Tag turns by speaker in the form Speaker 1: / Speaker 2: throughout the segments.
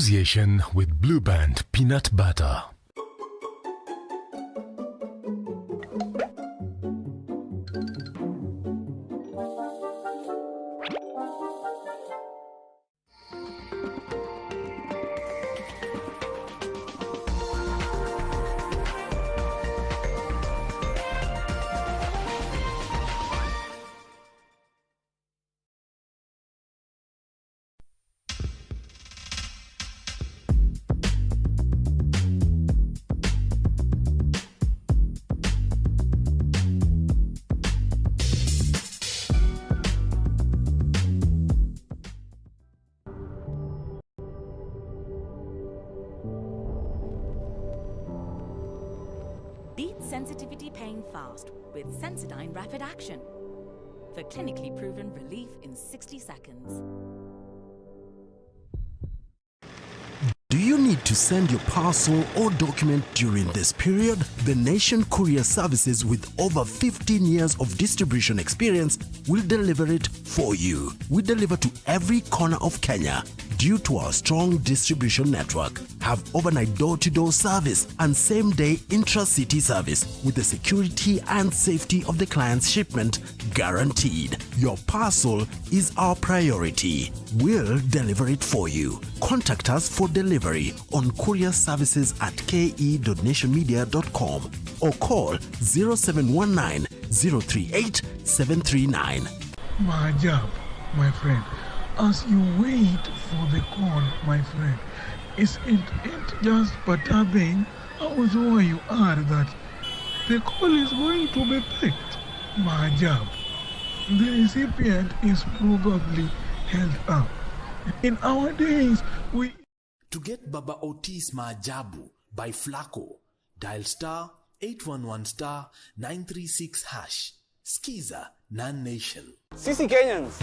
Speaker 1: association with Blue Band Peanut Butter.
Speaker 2: Beat sensitivity pain fast with Sensodyne Rapid Action for clinically proven relief in 60 seconds.
Speaker 3: Do you need to send your parcel or document during this period? The Nation Courier Services, with over 15 years of distribution experience, will deliver it for you. We deliver to every corner of Kenya. Due to our strong distribution network, have overnight door-to-door service and same-day intra-city service with the security and safety of the client's shipment guaranteed. Your parcel is our priority. We'll deliver it for you. Contact us for delivery on courierservices@ke.nationmedia.com or call 0719 038 739.
Speaker 4: Majab, my friend. As you wait for the call, my friend, isn't it just perturbing how sure you are that the call is going to be picked? Majab, the recipient is probably held up. In our days, we...
Speaker 5: To get Baba Otis Maajabu by Flacco, dial star 811 star 936 hash. Skiza Non-Nation.
Speaker 6: Sisi Kenyans,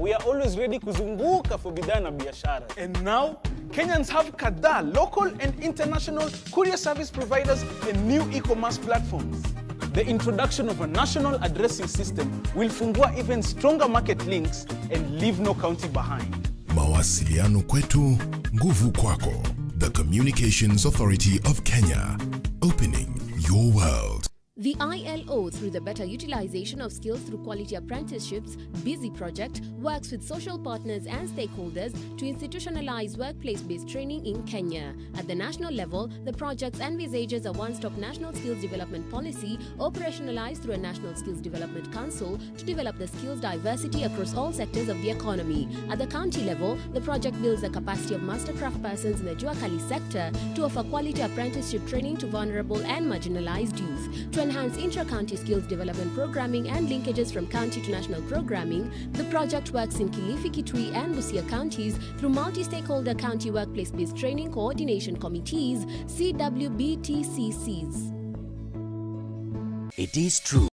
Speaker 6: we are always ready kuzunguka for bidhaa na biashara. And now, Kenyans have kadhaa local and international courier service providers and new e-commerce platforms. The introduction of a national addressing system will fungua even stronger market links and leave no county behind.
Speaker 7: Mawasiliano kwetu, nguvu kwako. The Communications Authority of Kenya, opening your world.
Speaker 8: The ILO, through the better utilization of skills through quality apprenticeships, BUSY project, works with social partners and stakeholders to institutionalize workplace-based training in Kenya. At the national level, the project envisages a one-stop national skills development policy operationalized through a National Skills Development Council to develop the skills diversity across all sectors of the economy. At the county level, the project builds the capacity of mastercraft persons in the Juakali sector to offer quality apprenticeship training to vulnerable and marginalized youth. To enhance intra-county skills development programming and linkages from county to national programming, the project works in Kilifi, Kitui and Busia counties through multi-stakeholder county workplace-based training coordination committees, CWBTCCs.
Speaker 9: It is true.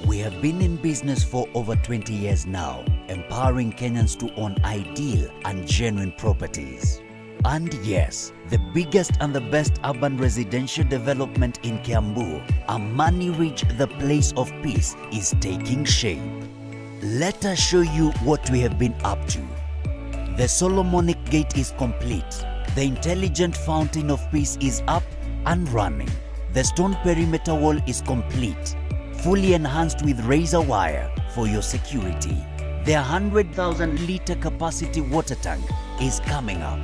Speaker 9: We have been in business for over 20 years now, empowering Kenyans to own ideal and genuine properties. And yes, the biggest and the best urban residential development in Kiambu, Amani Ridge, the place of peace, is taking shape. Let us show you what we have been up to. The Solomonic Gate is complete. The intelligent fountain of peace is up and running. The stone perimeter wall is complete, fully enhanced with razor wire for your security. The 100,000-liter capacity water tank is coming up.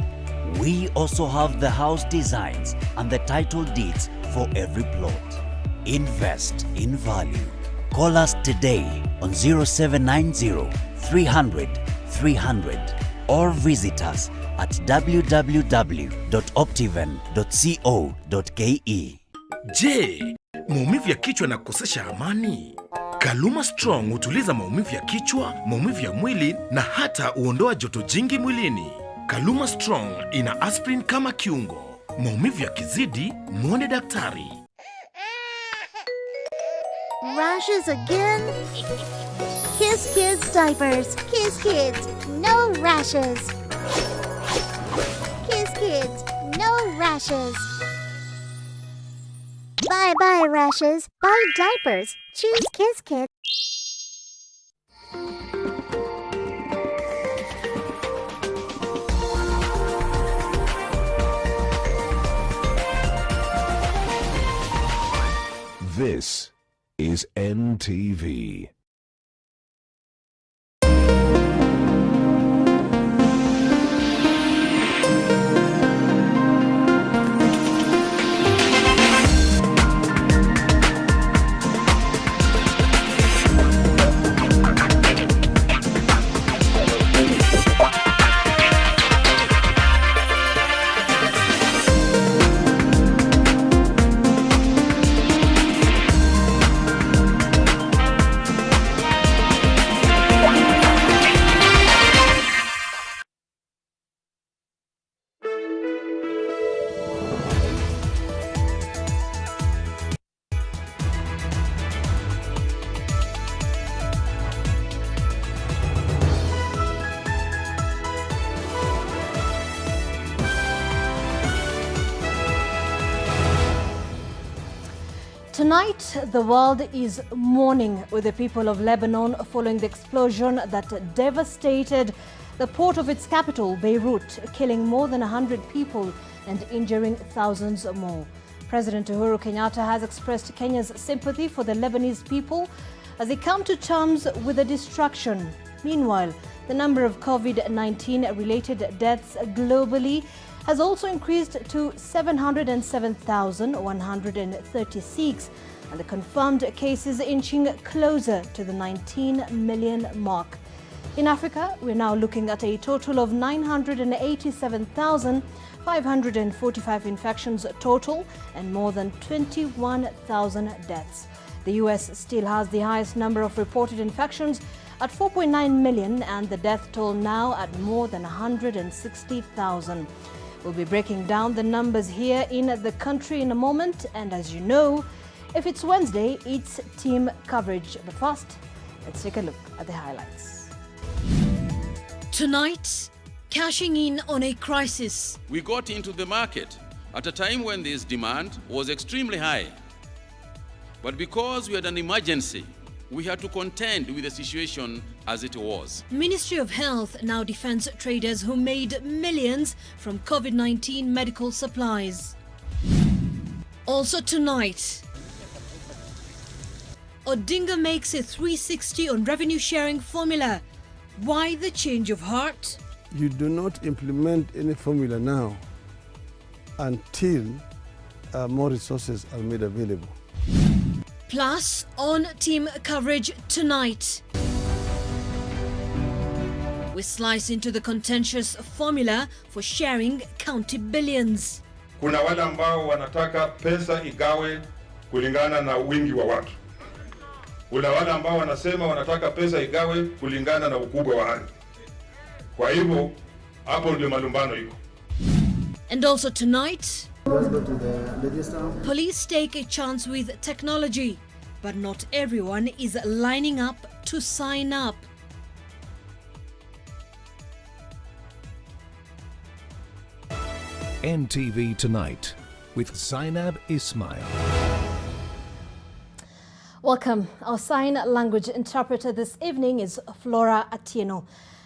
Speaker 9: We also have the house designs and the title deeds for every plot. Invest in value. Call us today on 0790 300 300 or visit us at www.optiven.co.ke.
Speaker 1: Je, maumivu ya kichwa na kukosesha amani? Kaluma Strong hutuliza maumivu ya kichwa, maumivu ya mwili na hata huondoa joto jingi mwilini. Kaluma Strong ina aspirin kama kiungo. Maumivu yakizidi, muone daktari.
Speaker 10: Rashes again? Kiss Kids diapers. Kiss Kids, no rashes. Kiss Kids, no rashes. Bye-bye rashes. Buy diapers. Choose Kiss Kids.
Speaker 11: This is NTV.
Speaker 12: Tonight, the world is mourning with the people of Lebanon following the explosion that devastated the port of its capital, Beirut, killing more than 100 people and injuring thousands more. President Uhuru Kenyatta has expressed Kenya's sympathy for the Lebanese people as they come to terms with the destruction. Meanwhile, the number of COVID-19 related deaths globally has also increased to 707,136, and the confirmed cases inching closer to the 19 million mark. In Africa, we're now looking at a total of 987,545 infections total and more than 21,000 deaths. The US still has the highest number of reported infections at 4.9 million and the death toll now at more than 160,000. We'll be breaking down the numbers here in the country in a moment, and as you know, if it's Wednesday, it's team coverage. But first, let's take a look at the highlights. Tonight, cashing in on a crisis.
Speaker 13: We got into the market at a time when this demand was extremely high. But because we had an emergency, we had to contend with the situation as it was.
Speaker 12: Ministry of Health now defends traders who made millions from COVID-19 medical supplies. Also tonight, Odinga makes a 360 on revenue sharing formula. Why the change of heart?
Speaker 14: You do not implement any formula now until more resources are made available.
Speaker 12: Plus, on team coverage tonight, we slice into the contentious formula for sharing county billions.
Speaker 15: Kuna wale ambao wanataka pesa igawe kulingana na wingi wa watu. Kuna wale ambao wanasema wanataka pesa igawe kulingana na ukubwa wa ardhi. Kwa hivyo, hapo ndio malumbano iko.
Speaker 12: And also tonight, police take a chance with technology, but not everyone is lining up to sign up.
Speaker 11: NTV Tonight with Zainab Ismail.
Speaker 12: Welcome. Our sign language interpreter this evening is Flora Atieno.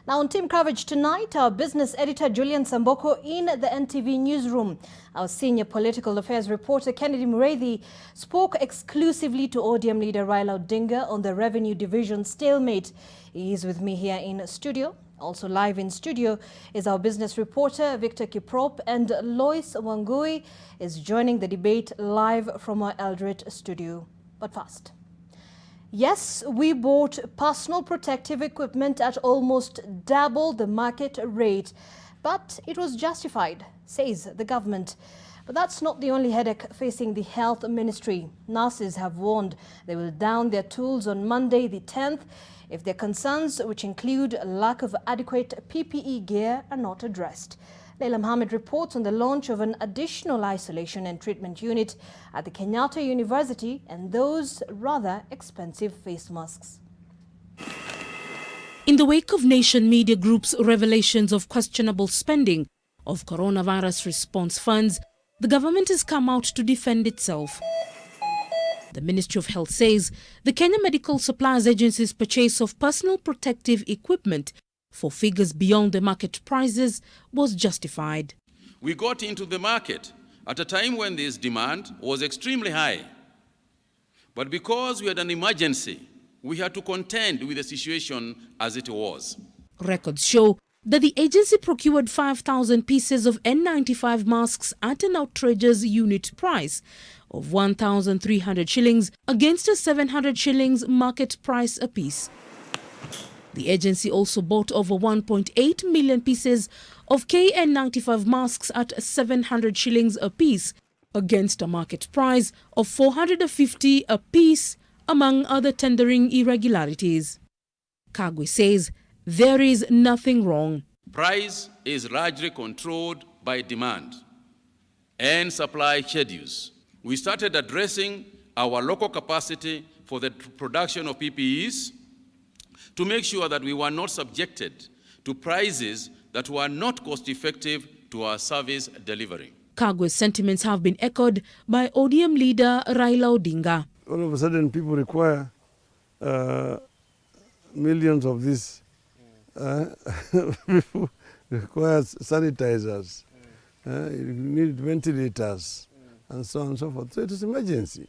Speaker 12: Now on team coverage tonight, our business editor Julian Samboko in the NTV newsroom. Our senior political affairs reporter Kennedy Mureithi spoke exclusively to ODM leader Raila Odinga on the revenue division stalemate. He is with me here in studio. Also live in studio is our business reporter Victor Kiprop, and Lois Wangui is joining the debate live from our Eldoret studio. But first, yes, we bought personal protective equipment at almost double the market rate, but it was justified, says the government. But that's not the only headache facing the health ministry. Nurses have warned they will down their tools on Monday the 10th if their concerns, which include lack of adequate PPE gear, are not addressed. Leila Mohammed reports on the launch of an additional isolation and treatment unit at the Kenyatta University and those rather expensive face masks.
Speaker 16: In the wake of Nation Media Group's revelations of questionable spending of coronavirus response funds, the government has come out to defend itself. The Ministry of Health says the Kenya Medical Supplies Agency's purchase of personal protective equipment for figures beyond the market prices was justified.
Speaker 13: We got into the market at a time when this demand was extremely high. But because we had an emergency, we had to contend with the situation as it was.
Speaker 16: Records show that the agency procured 5,000 pieces of N95 masks at an outrageous unit price of 1,300 shillings against a 700 shillings market price apiece. The agency also bought over 1.8 million pieces of KN95 masks at 700 shillings apiece against a market price of 450 apiece, among other tendering irregularities. Kagwe says there is nothing wrong.
Speaker 13: Price is largely controlled by demand and supply schedules. We started addressing our local capacity for the production of PPEs to make sure that we were not subjected to prices that were not cost-effective to our service delivery.
Speaker 16: Kagwe's sentiments have been echoed by ODM leader Raila Odinga.
Speaker 14: All of a sudden, people require millions of these. People require sanitizers. You need ventilators, and so on and so forth. So it is emergency.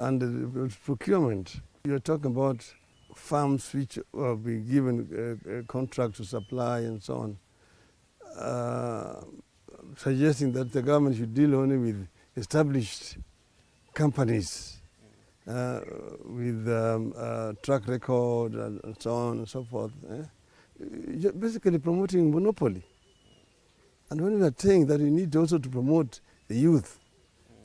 Speaker 14: And the procurement, you're talking about farms which will be given contracts to supply and so on, suggesting that the government should deal only with established companies with track record and so on and so forth. Basically promoting monopoly. And when we are saying that we need also to promote the youth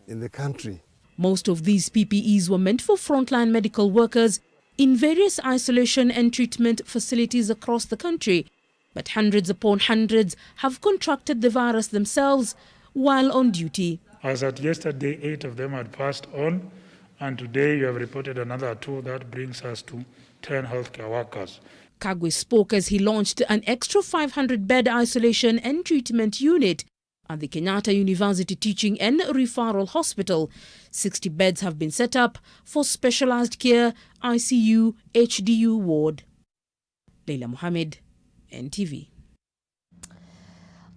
Speaker 14: in the country.
Speaker 16: Most of these PPEs were meant for frontline medical workers in various isolation and treatment facilities across the country, but hundreds upon hundreds have contracted the virus themselves while on duty.
Speaker 17: As at yesterday, 8 of them had passed on, and today you have reported another 2. That brings us to 10 healthcare workers.
Speaker 16: Kagwe spoke as he launched an extra 500-bed isolation and treatment unit at the Kenyatta University Teaching and Referral Hospital. 60 beds have been set up for specialized care, ICU, HDU ward. Leila Mohammed, NTV.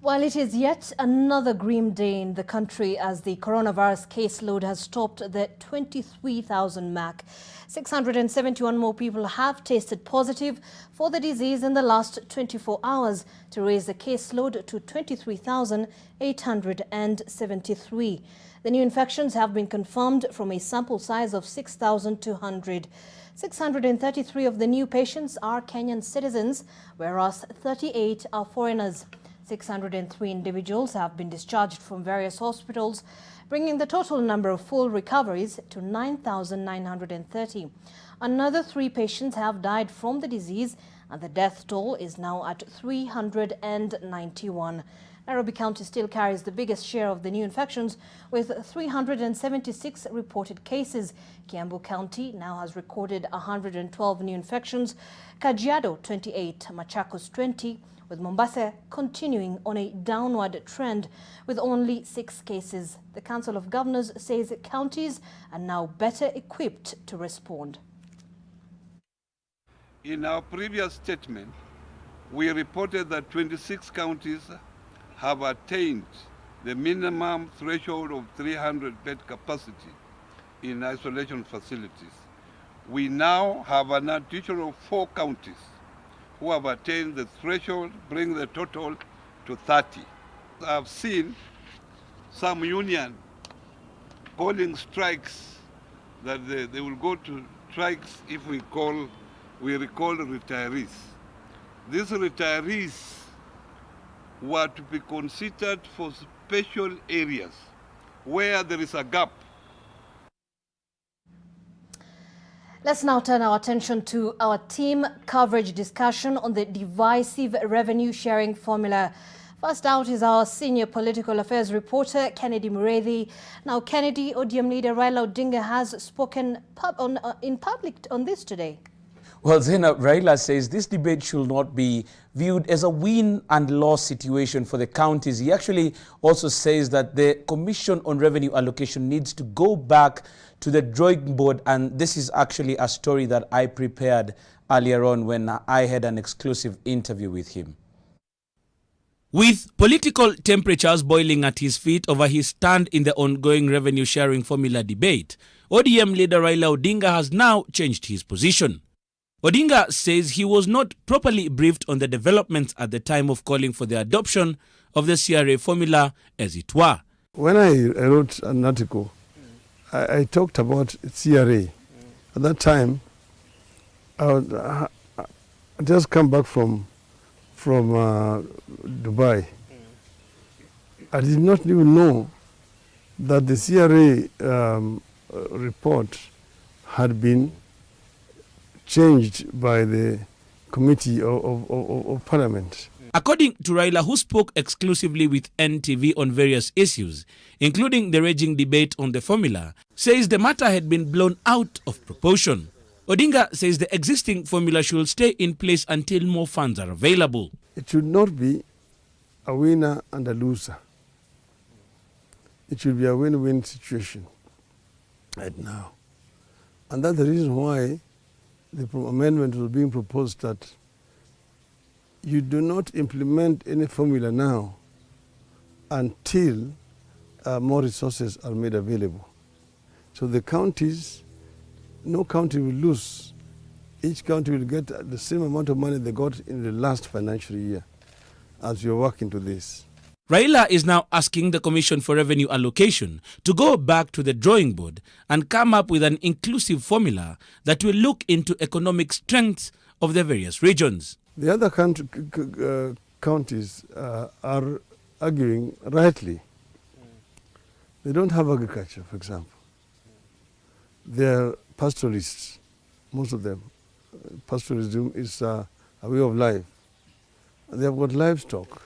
Speaker 12: Well, it is yet another grim day in the country as the coronavirus caseload has topped the 23,000 mark. 671 more people have tested positive for the disease in the last 24 hours to raise the caseload to 23,873. The new infections have been confirmed from a sample size of 6,200. 633 of the new patients are Kenyan citizens, whereas 38 are foreigners. 603 individuals have been discharged from various hospitals, bringing the total number of full recoveries to 9,930. Another 3 patients have died from the disease, and the death toll is now at 391. Nairobi County still carries the biggest share of the new infections, with 376 reported cases. Kiambu County now has recorded 112 new infections, Kajiado 28, Machakos 20, with Mombasa continuing on a downward trend with only 6 cases. The Council of Governors says counties are now better equipped to respond.
Speaker 18: In our previous statement, we reported that 26 counties have attained the minimum threshold of 300 bed capacity in isolation facilities. We now have an additional 4 counties who have attained the threshold, bring the total to 30. I've seen some union calling strikes, that they will go to strikes if we recall retirees. These retirees were to be considered for special areas where there is a gap.
Speaker 12: Let's now turn our attention to our team coverage discussion on the divisive revenue sharing formula. First out is our senior political affairs reporter, Kennedy Mureithi. Now, Kennedy, ODM leader Raila Odinga has spoken in public on this today.
Speaker 19: Well, Zainab, Raila says this debate should not be viewed as a win and loss situation for the counties. He actually also says that the Commission on Revenue Allocation needs to go back to the drawing board, and this is actually a story that I prepared earlier on when I had an exclusive interview with him.
Speaker 20: With political temperatures boiling at his feet over his stand in the ongoing revenue sharing formula debate, ODM leader Raila Odinga has now changed his position. Odinga says he was not properly briefed on the developments at the time of calling for the adoption of the CRA formula, as it were.
Speaker 14: When I wrote an article, I talked about CRA. At that time, I just come back from Dubai. I did not even know that the CRA report had been changed by the Committee of Parliament.
Speaker 20: According to Raila, who spoke exclusively with NTV on various issues, including the raging debate on the formula, says the matter had been blown out of proportion. Odinga says the existing formula should stay in place until more funds are available.
Speaker 14: It should not be a winner and a loser. It should be a win-win situation right now. And that's the reason why the amendment was being proposed, that you do not implement any formula now until more resources are made available. So the counties, no county will lose. Each county will get the same amount of money they got in the last financial year as you're working to this.
Speaker 20: Raila is now asking the Commission for Revenue Allocation to go back to the drawing board and come up with an inclusive formula that will look into economic strengths of the various regions.
Speaker 14: The other counties are arguing rightly. They don't have agriculture, for example. They're pastoralists, most of them. Pastoralism is a way of life. They have got livestock.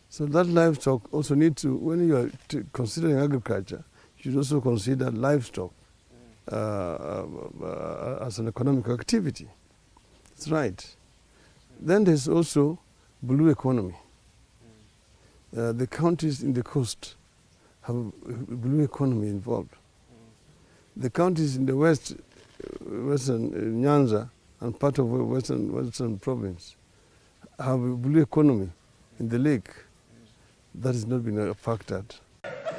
Speaker 14: So that livestock also needs to, when you are considering agriculture, you should also consider livestock as an economic activity. That's right. Then there's also blue economy. The counties in the coast have blue economy involved. The counties in the western Nyanza and part of western province have a blue economy in the lake. That has not been factored.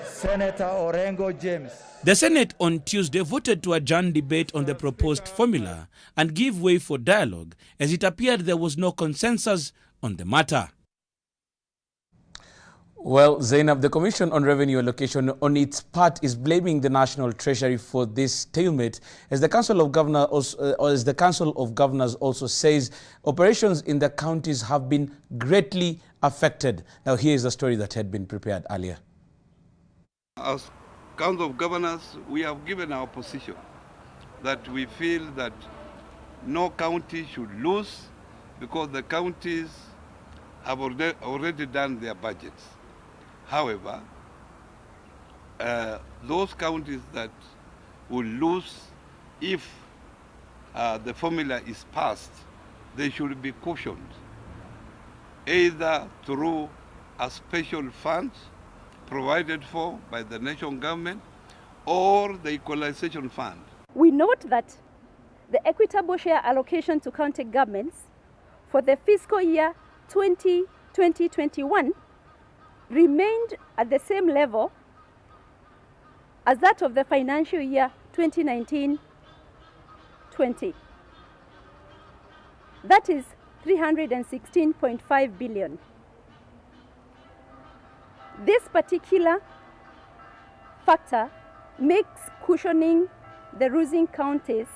Speaker 21: Senator Orengo James.
Speaker 20: The Senate on Tuesday voted to adjourn debate on the proposed formula and give way for dialogue, as it appeared there was no consensus on the matter.
Speaker 19: Well, Zainab, the Commission on Revenue Allocation on its part is blaming the National Treasury for this stalemate, as the Council of Governors also says operations in the counties have been greatly affected. Now, here is a story that had been prepared earlier.
Speaker 18: As Council of Governors, we have given our position that we feel that no county should lose because the counties have already done their budgets. However, those counties that will lose if the formula is passed, they should be cautioned, either through a special fund provided for by the national government or the equalization fund.
Speaker 22: We note that the equitable share allocation to county governments for the fiscal year 2020-2021 remained at the same level as that of the financial year 2019-20. That is 316.5 billion. This particular factor makes cushioning the losing counties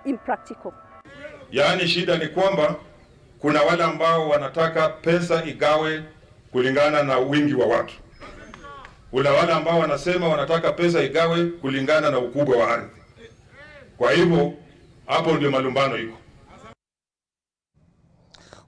Speaker 22: impractical.
Speaker 15: Yaani shida ni kwamba kuna wale ambao wanataka pesa igawe kulingana na wingi wa watu. Kuna wale ambao wanasema wanataka pesa igawe kulingana na ukubwa wa ardhi. Kwa hivyo hapo ndio malumbano iko.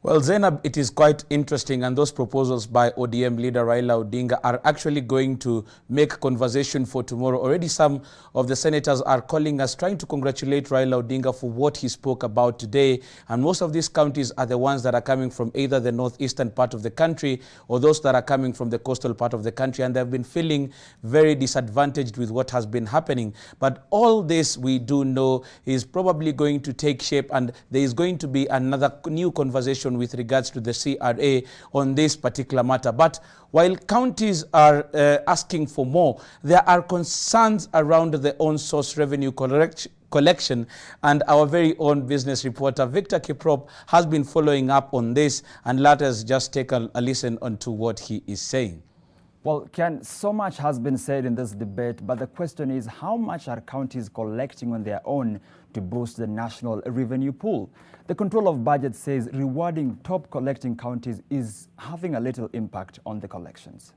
Speaker 19: Well, Zainab, it is quite interesting, and those proposals by ODM leader Raila Odinga are actually going to make conversation for tomorrow. Already some of the senators are calling us, trying to congratulate Raila Odinga for what he spoke about today. And most of these counties are the ones that are coming from either the northeastern part of the country or those that are coming from the coastal part of the country, and they've been feeling very disadvantaged with what has been happening. But all this, we do know, is probably going to take shape, and there is going to be another new conversation Commission with regards to the CRA on this particular matter. But while counties are asking for more, there are concerns around the on-source revenue collection, and our very own business reporter Victor Kiprop has been following up on this, and let us just take a listen onto what he is saying.
Speaker 2: Well, Ken, so much has been said in this debate, but the question is, how much are counties collecting on their own to boost the national revenue pool? The Control of Budget says rewarding top collecting counties is having a little impact on the collections.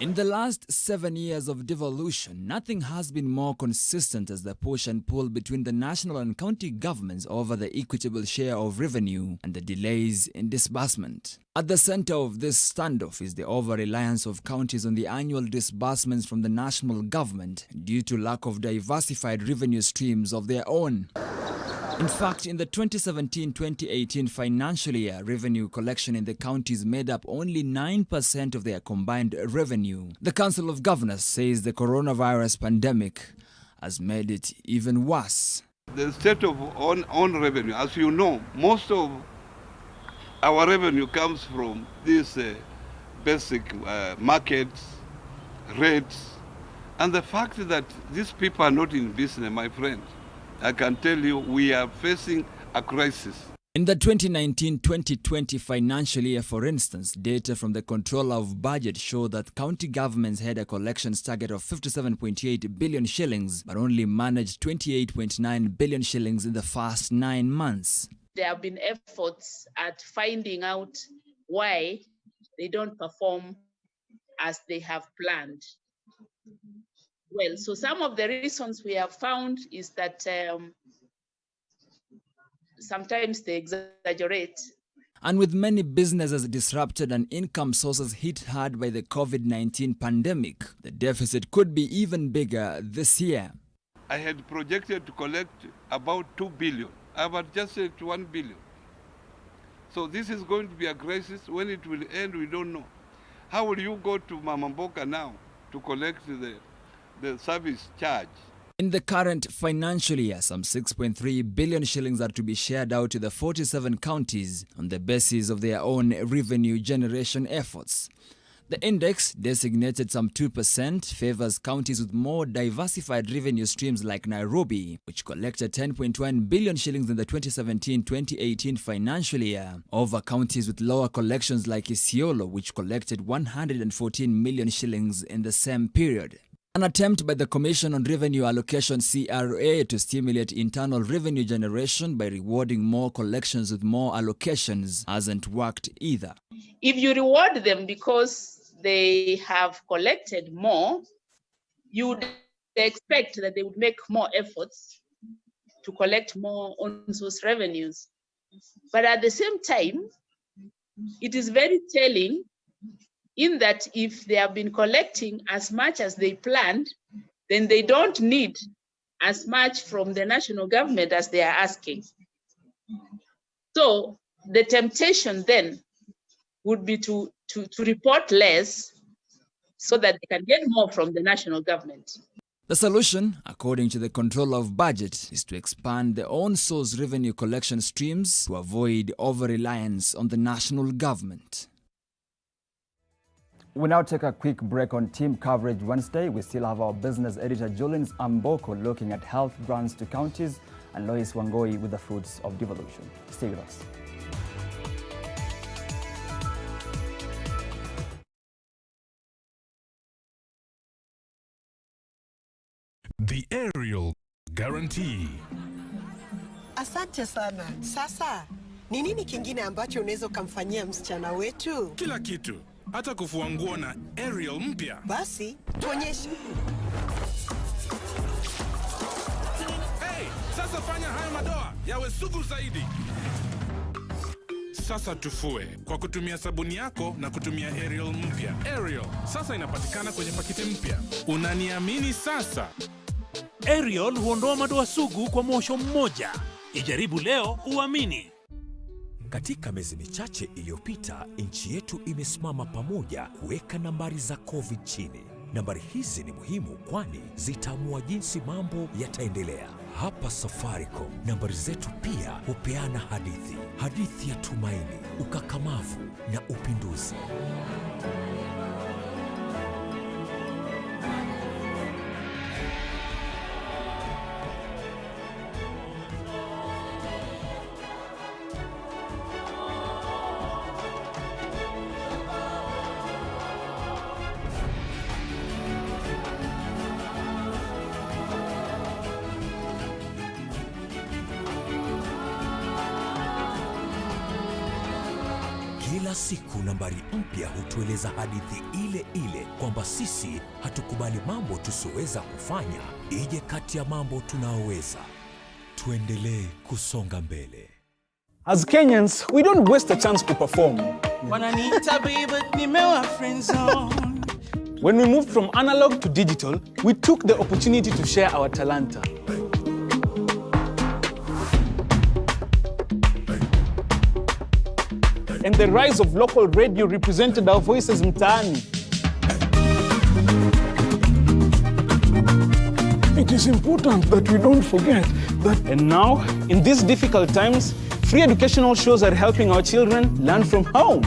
Speaker 3: In the last 7 years of devolution, nothing has been more consistent as the push and pull between the national and county governments over the equitable share of revenue and the delays in disbursement. At the center of this standoff is the over-reliance of counties on the annual disbursements from the national government due to lack of diversified revenue streams of their own. In fact, in the 2017-2018 financial year, revenue collection in the counties made up only 9% of their combined revenue. The Council of Governors says the coronavirus pandemic has made it even worse.
Speaker 18: The state of own revenue, as you know, most of our revenue comes from these basic markets, rates, and the fact that these people are not in business, my friend, I can tell you we are facing a crisis.
Speaker 3: In the 2019-2020 financial year, for instance, data from the Controller of Budget show that county governments had a collections target of 57.8 billion shillings, but only managed 28.9 billion shillings in the first 9 months.
Speaker 23: There have been efforts at finding out why they don't perform as they have planned. Well, so some of the reasons we have found is that sometimes they exaggerate.
Speaker 3: And with many businesses disrupted and income sources hit hard by the COVID-19 pandemic, the deficit could be even bigger this year.
Speaker 18: I had projected to collect about 2 billion. I have adjusted to 1 billion. So this is going to be a crisis. When it will end, we don't know. How will you go to Mamamboka now to collect the service charge?
Speaker 3: In the current financial year, some 6.3 billion shillings are to be shared out to the 47 counties on the basis of their own revenue generation efforts. The index, designated some 2%, favors counties with more diversified revenue streams like Nairobi, which collected 10.1 billion shillings in the 2017-2018 financial year, over counties with lower collections like Isiolo, which collected 114 million shillings in the same period. An attempt by the Commission on Revenue Allocation (CRA) to stimulate internal revenue generation by rewarding more collections with more allocations hasn't worked either.
Speaker 23: If you reward them because they have collected more, you would expect that they would make more efforts to collect more on-source revenues. But at the same time, it is very telling in that if they have been collecting as much as they planned, then they don't need as much from the national government as they are asking. So the temptation then would be to report less so that they can get more from the national government.
Speaker 3: The solution, according to the Controller of Budget, is to expand the on-source revenue collection streams to avoid over-reliance on the national government.
Speaker 2: We now take a quick break on Team Coverage Wednesday. We still have our business editor Julian Amboko looking at health grants to counties, and Lois Wangoi with the fruits of devolution. Stay with us.
Speaker 7: The aerial guarantee.
Speaker 24: Asante sana. Sasa, ni nini kingine ambacho unaweza kumfanyia msichana wetu?
Speaker 1: Kila kitu. Hata kufua nguo na aerial mpya.
Speaker 24: Basi, tuonyeshe.
Speaker 1: Hey, sasa fanya haya madoa yawe sugu zaidi. Sasa tufue kwa kutumia sabuni yako na kutumia aerial mpya. Aerial sasa inapatikana kwenye pakiti mpya. Unaniamini sasa?
Speaker 25: Aerial huondoa madoa sugu kwa mwosho mmoja. Ijaribu leo uamini.
Speaker 26: Katika miezi michache iliyopita, nchi yetu imesimama pamoja kuweka nambari za COVID chini. Nambari hizi ni muhimu kwani zitaamua jinsi mambo yataendelea. Hapa Safaricom, nambari zetu pia hupeana hadithi. Hadithi ya tumaini, ukakamavu na upinduzi. Kila siku nambari mpya hutueleza hadithi ile ile kwamba sisi hatukubali mambo tusiyoweza kufanya ije kati ya mambo tunaoweza. Tuendelee kusonga mbele.
Speaker 4: As Kenyans, we don't waste a chance to perform. When we moved from analog to digital, we took the opportunity to share our talanta. And the rise of local radio represented our voices mtaani. It is important that we don't forget that. And now, in these difficult times, free educational shows are helping our children learn from home.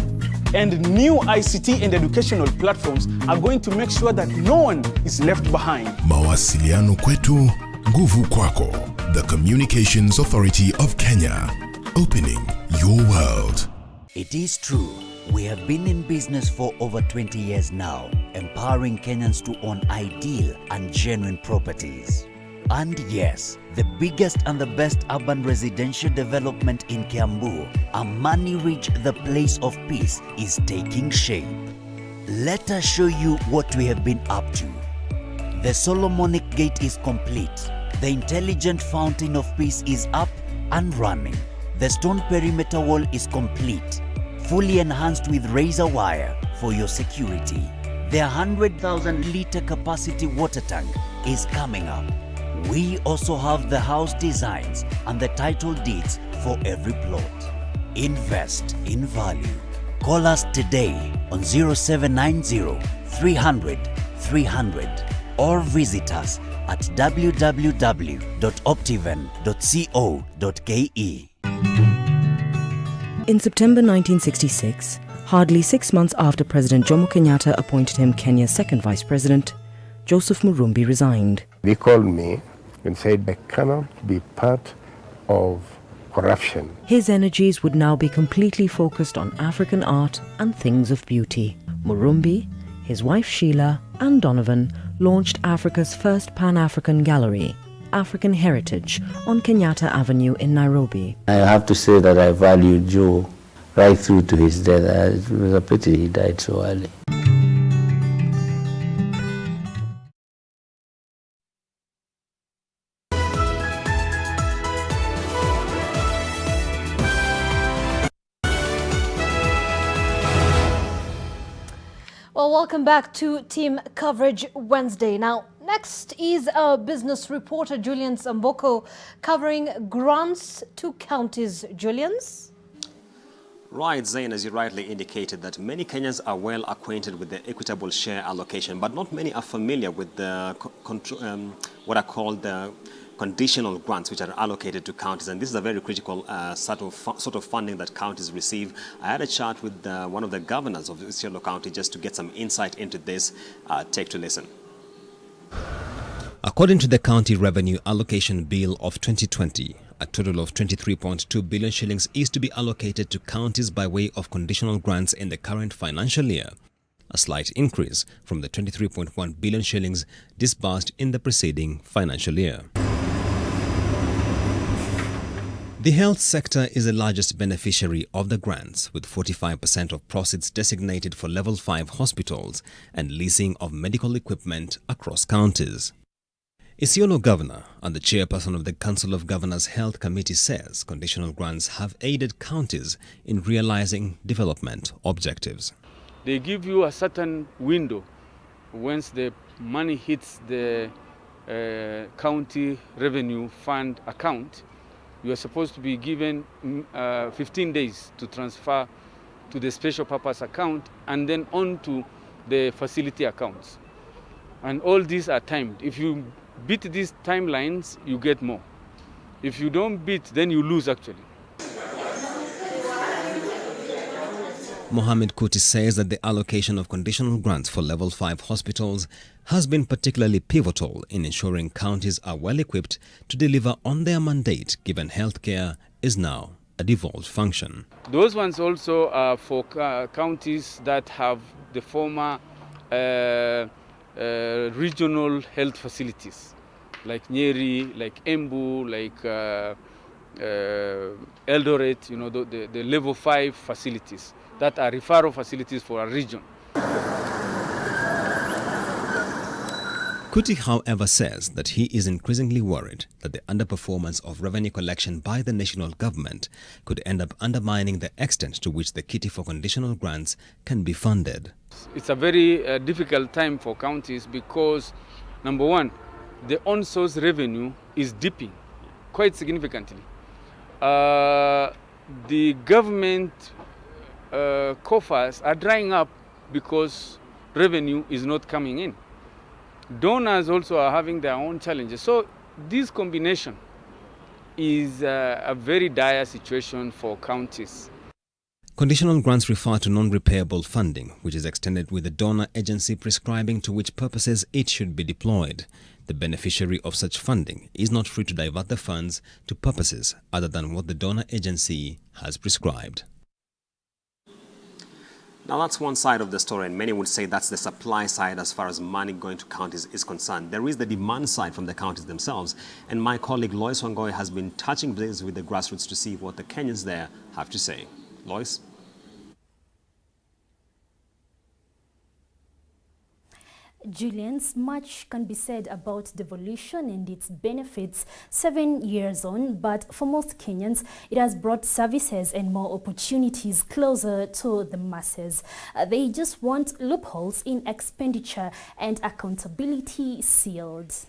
Speaker 4: And new ICT and educational platforms are going to make sure that no one is left behind.
Speaker 7: Mawasiliano kwetu, nguvu kwako. The Communications Authority of Kenya. Opening your world.
Speaker 5: It is true, we have been in business for over 20 years now, empowering Kenyans to own ideal and genuine properties. And yes, the biggest and the best urban residential development in Kiambu, Amani Ridge, the place of peace, is taking shape. Let us show you what we have been up to. The Solomonic Gate is complete. The intelligent fountain of peace is up and running. The stone perimeter wall is complete, fully enhanced with razor wire for your security. The 100,000-liter capacity water tank is coming up. We also have the house designs and the title deeds for every plot. Invest in value. Call us today on 0790 300 300 or visit us at www.optiven.co.ke.
Speaker 6: In September 1966, hardly 6 months after President Jomo Kenyatta appointed him Kenya's second vice president, Joseph Murumbi resigned.
Speaker 8: They called me and said, I cannot be part of corruption.
Speaker 6: His energies would now be completely focused on African art and things of beauty. Murumbi, his wife Sheila, and Donovan launched Africa's first Pan-African gallery, African Heritage, on Kenyatta Avenue in Nairobi.
Speaker 9: I have to say that I value Joe right through to his death. It was a pity he died so early.
Speaker 12: Well, welcome back to Team Coverage Wednesday. Now, next is our business reporter, Julian Samboko, covering grants to counties. Julian's?
Speaker 10: Right, Zain, as you rightly indicated, that many Kenyans are well acquainted with the equitable share allocation, but not many are familiar with the what are called the conditional grants which are allocated to counties, and this is a very critical sort of funding that counties receive. I had a chat with one of the governors of Isiolo County just to get some insight into this. Take to listen. According to the County Revenue Allocation Bill of 2020, a total of 23.2 billion shillings is to be allocated to counties by way of conditional grants in the current financial year, a slight increase from the 23.1 billion shillings disbursed in the preceding financial year. The health sector is the largest beneficiary of the grants, with 45% of proceeds designated for Level 5 hospitals and leasing of medical equipment across counties. Isiolo Governor and the chairperson of the Council of Governors Health Committee says conditional grants have aided counties in realizing development objectives.
Speaker 27: They give you a certain window. Once the money hits the county revenue fund account, you are supposed to be given 15 days to transfer to the special purpose account and then on to the facility accounts. And all these are timed. If you beat these timelines, you get more. If you don't beat, then you lose actually.
Speaker 11: Mohamed Kuti says that the allocation of conditional grants for level 5 hospitals has been particularly pivotal in ensuring counties are well equipped to deliver on their mandate, given healthcare is now a devolved function.
Speaker 27: Those ones also are for counties that have the former regional health facilities, like Nyeri, like Embu, like Eldoret, you know, the level 5 facilities that are referral facilities for a region.
Speaker 11: Kuti, however, says that he is increasingly worried that the underperformance of revenue collection by the national government could end up undermining the extent to which the kitty for conditional grants can be funded.
Speaker 27: It's a very difficult time for counties because, number one, the on-source revenue is dipping quite significantly. The government coffers are drying up because revenue is not coming in. Donors also are having their own challenges. So this combination is a very dire situation for counties.
Speaker 11: Conditional grants refer to non-repayable funding, which is extended with the donor agency prescribing to which purposes it should be deployed. The beneficiary of such funding is not free to divert the funds to purposes other than what the donor agency has prescribed.
Speaker 10: Now that's one side of the story, and many would say that's the supply side as far as money going to counties is concerned. There is the demand side from the counties themselves, and my colleague Lois Wangoi has been touching base with the grassroots to see what the Kenyans there have to say. Lois?
Speaker 13: Julians, much can be said about devolution and its benefits 7 years on, but for most Kenyans, it has brought services and more opportunities closer to the masses. They just want loopholes in expenditure and accountability sealed.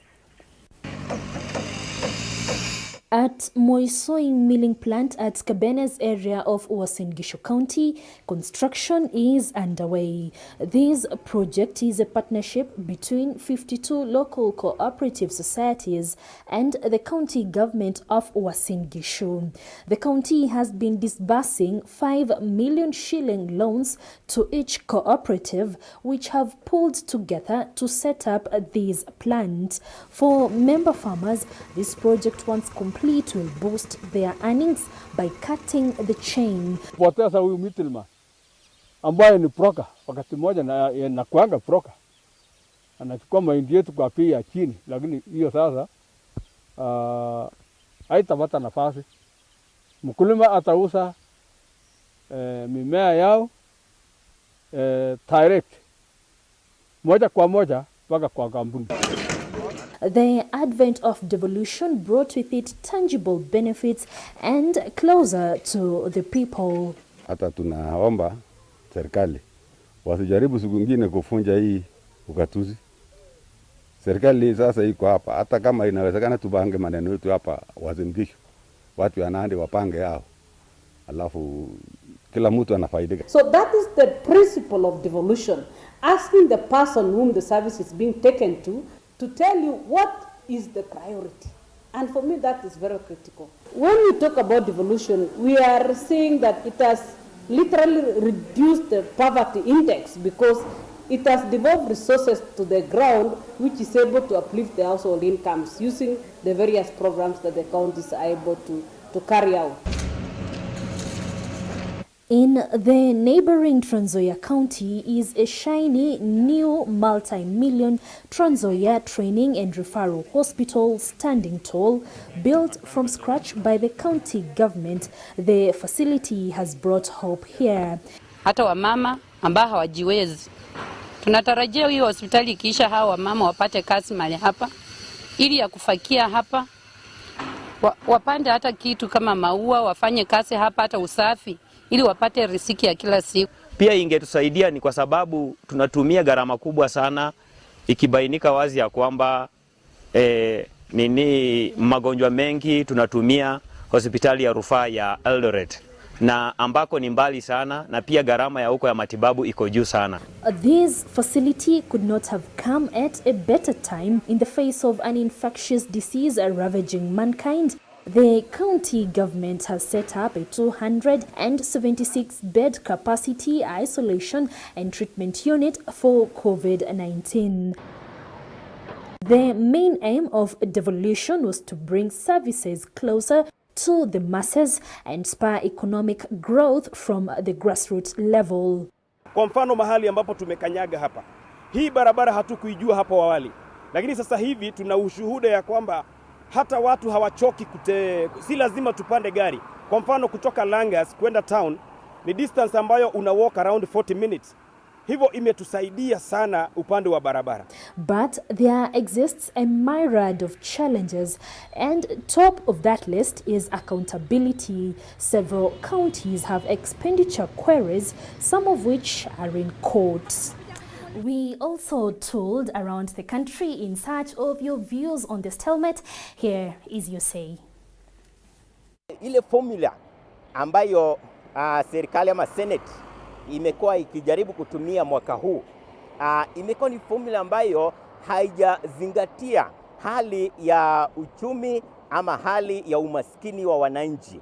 Speaker 13: At Moisoi milling plant at Kabenes area of Uasin Gishu County, construction is underway. This project is a partnership between 52 local cooperative societies and the county government of Uasin Gishu. The county has been disbursing 5 million shilling loans to each cooperative, which have pulled together to set up this plant. For member farmers, this project once complete will boost their earnings by cutting the chain.
Speaker 14: Poteza huyu middleman ambaye ni broker, wakati mmoja na kuanga broker anachukua mahindi yetu kwa bei ya chini, lakini hiyo sasa haitapata nafasi. Mkulima atauza mimea yao direct moja kwa moja mpaka kwa kampuni.
Speaker 13: The advent of devolution brought with it tangible benefits and closer to the people.
Speaker 16: Hata tunaomba serikali wasijaribu siku nyingine kufunja hii ukatuzi. Serikali sasa iko hapa, hata kama inawezekana tupange maneno yetu hapa Uasin Gishu. Watu ya Nandi wapange yao. Alafu kila mtu anafaidika.
Speaker 17: So that is the principle of devolution. Asking the person whom the service is being taken to tell you what is the priority. And for me, that is very critical. When we talk about devolution, we are saying that it has literally reduced the poverty index because it has devolved resources to the ground, which is able to uplift the household incomes using the various programs that the counties are able to carry out.
Speaker 13: In the neighboring Trans Nzoia County is a shiny new multi-million Trans Nzoia Training and Referral Hospital standing tall, built from scratch by the county government. The facility has brought hope here.
Speaker 20: Hata wamama ambao hawajiwezi, tunatarajia hiyo hospitali ikiisha hawa wamama wapate kazi mahali hapa, ili ya kufakia hapa, wapande hata kitu kama maua, wafanye kazi hapa hata usafi, ili wapate riziki ya kila siku.
Speaker 21: Pia ingetusaidia ni kwa sababu tunatumia gharama kubwa sana, ikibainika wazi ya kwamba magonjwa mengi tunatumia hospitali ya rufaa ya Eldoret na ambako ni mbali sana, na pia gharama ya huko ya matibabu iko juu sana.
Speaker 13: This facility could not have come at a better time in the face of an infectious disease ravaging mankind. The county government has set up a 276-bed capacity isolation and treatment unit for COVID-19. The main aim of devolution was to bring services closer to the masses and spur economic growth from the grassroots level.
Speaker 2: Kwa mfano mahali ambapo tumekanyaga hapa, hii barabara hatukuijua hapo awali, lakini sasa hivi tuna ushuhuda ya kwamba hata watu hawachoki si lazima tupande gari. Kwa mfano kutoka Langas kwenda town ni distance ambayo una walk around 40 minutes. Hivyo imetusaidia sana upande wa barabara.
Speaker 13: But there exists a myriad of challenges, and top of that list is accountability. Several counties have expenditure queries, some of which are in court. We also toured around the country in search of your views on this stalemate. Here is your say.
Speaker 3: Ile formula ambayo serikali ama Senate imekuwa ikijaribu kutumia mwaka huu, imekuwa ni formula ambayo haijazingatia hali ya uchumi ama hali ya umaskini wa wananchi.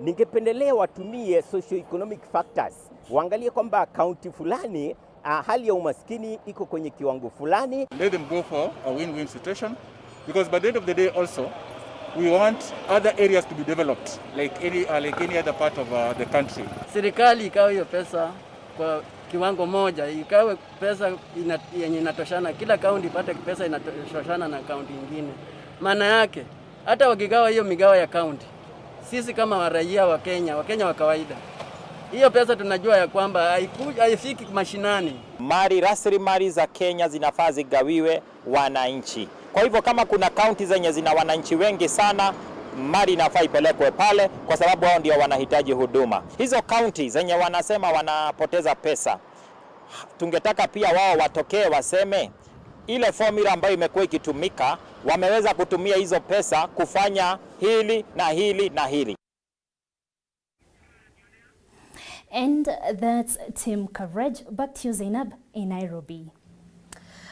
Speaker 3: Ningependelea watumie socio-economic factors. Waangalie kwamba county fulani hali ya umaskini iko kwenye kiwango fulani.
Speaker 15: Let them go for a win-win situation, because by the end of the day also we want other areas to be developed like any other part of the country.
Speaker 18: Serikali ikawe hiyo pesa kwa kiwango moja, ikawe pesa yenye inatoshana, kila kaunti ipate pesa inatoshana na kaunti nyingine. Maana yake hata wakigawa hiyo migawa ya kaunti, sisi kama raia wa Kenya wa kawaida, hiyo pesa tunajua ya kwamba haifiki mashinani.
Speaker 19: Rasilimali za Kenya zinafaa zigawiwe wananchi. Kwa hivyo kama kuna kaunti zenye zina wananchi wengi sana, mali inafaa ipelekwe pale kwa sababu hao ndio wanahitaji huduma. Hizo kaunti zenye wanasema wanapoteza pesa, tungetaka pia wao watokee waseme ile formula ambayo imekuwa ikitumika, wameweza kutumia hizo pesa kufanya hili na hili na hili.
Speaker 13: And that's team coverage. Back to you, Zainab, in Nairobi.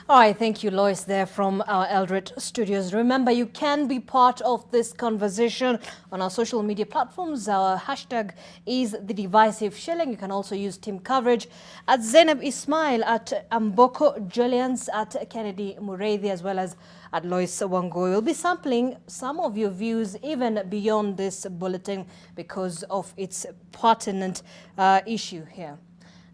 Speaker 12: All right, thank you, Lois, there from our Eldred studios. Remember, you can be part of this conversation on our social media platforms. Our hashtag is The Divisive Shilling. You can also use team coverage at Zainab Ismail, at Amboko Julians, at Kennedy Mureithi, as well as at Lois Wangoi. We'll be sampling some of your views even beyond this bulletin because of its pertinent issue here.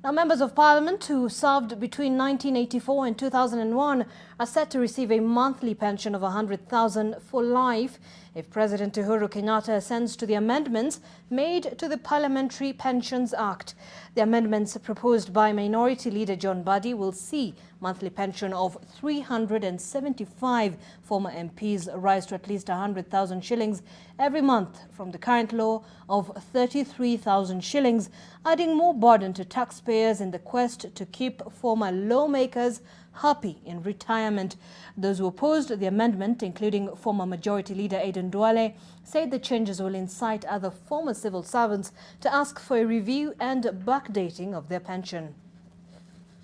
Speaker 12: Now, members of parliament who served between 1984 and 2001 are set to receive a monthly pension of 100,000 for life if President Uhuru Kenyatta assents to the amendments made to the Parliamentary Pensions Act. The amendments proposed by Minority Leader John Badi will see monthly pension of 375 former MPs rise to at least 100,000 shillings every month from the current law of 33,000 shillings, adding more burden to taxpayers in the quest to keep former lawmakers happy in retirement. Those who opposed the amendment, including former Majority Leader Aden Duale, said the changes will incite other former civil servants to ask for a review and backdating of their pension.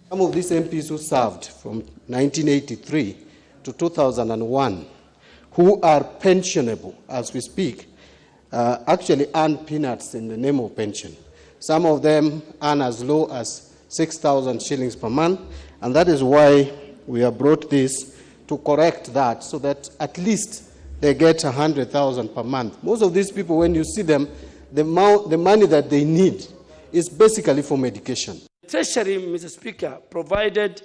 Speaker 22: Some of these MPs who served from 1983 to 2001, who are pensionable as we speak, actually earn peanuts in the name of pension. Some of them earn as low as 6,000 shillings per month, and that is why we have brought this to correct that so that at least they get 100,000 per month. Most of these people, when you see them, the money that they need is basically for medication.
Speaker 23: Treasury, Mr. Speaker, provided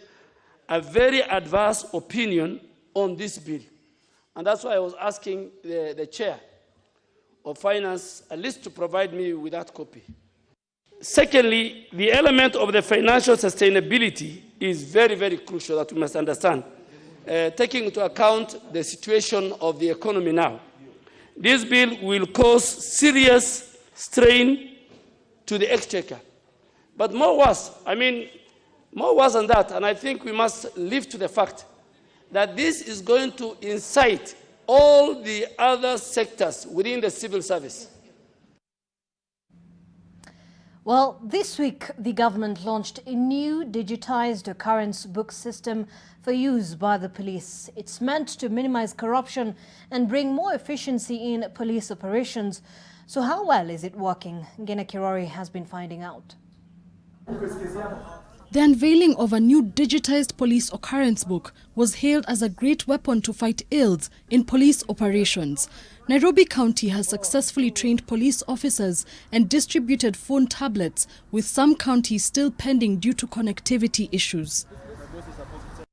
Speaker 23: a very adverse opinion on this bill. And that's why I was asking the chair of finance at least to provide me with that copy. Secondly, the element of the financial sustainability is very, very crucial that we must understand, taking into account the situation of the economy now. This bill will cause serious strain to the exchequer. But more worse than that, and I think we must live to the fact that this is going to incite all the other sectors within the civil service.
Speaker 12: Well, this week, the government launched a new digitized occurrence book system for use by the police. It's meant to minimize corruption and bring more efficiency in police operations. So how well is it working? Gina Kirori has been finding out.
Speaker 1: The unveiling of a new digitized police occurrence book was hailed as a great weapon to fight ills in police operations. Nairobi County has successfully trained police officers and distributed phone tablets, with some counties still pending due to connectivity issues.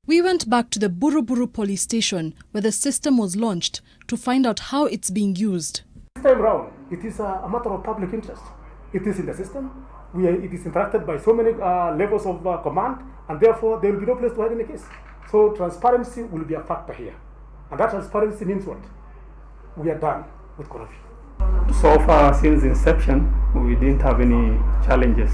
Speaker 1: We went back to the Buruburu police station where the system was launched to find out how it's being used.
Speaker 4: This time round, it is a matter of public interest. It is in the system. It is interacted by so many levels of command, and therefore there will be no place to hide in the case. So transparency will be a factor here. And that transparency means what? We are done with corruption. So far, since inception, we didn't have any challenges.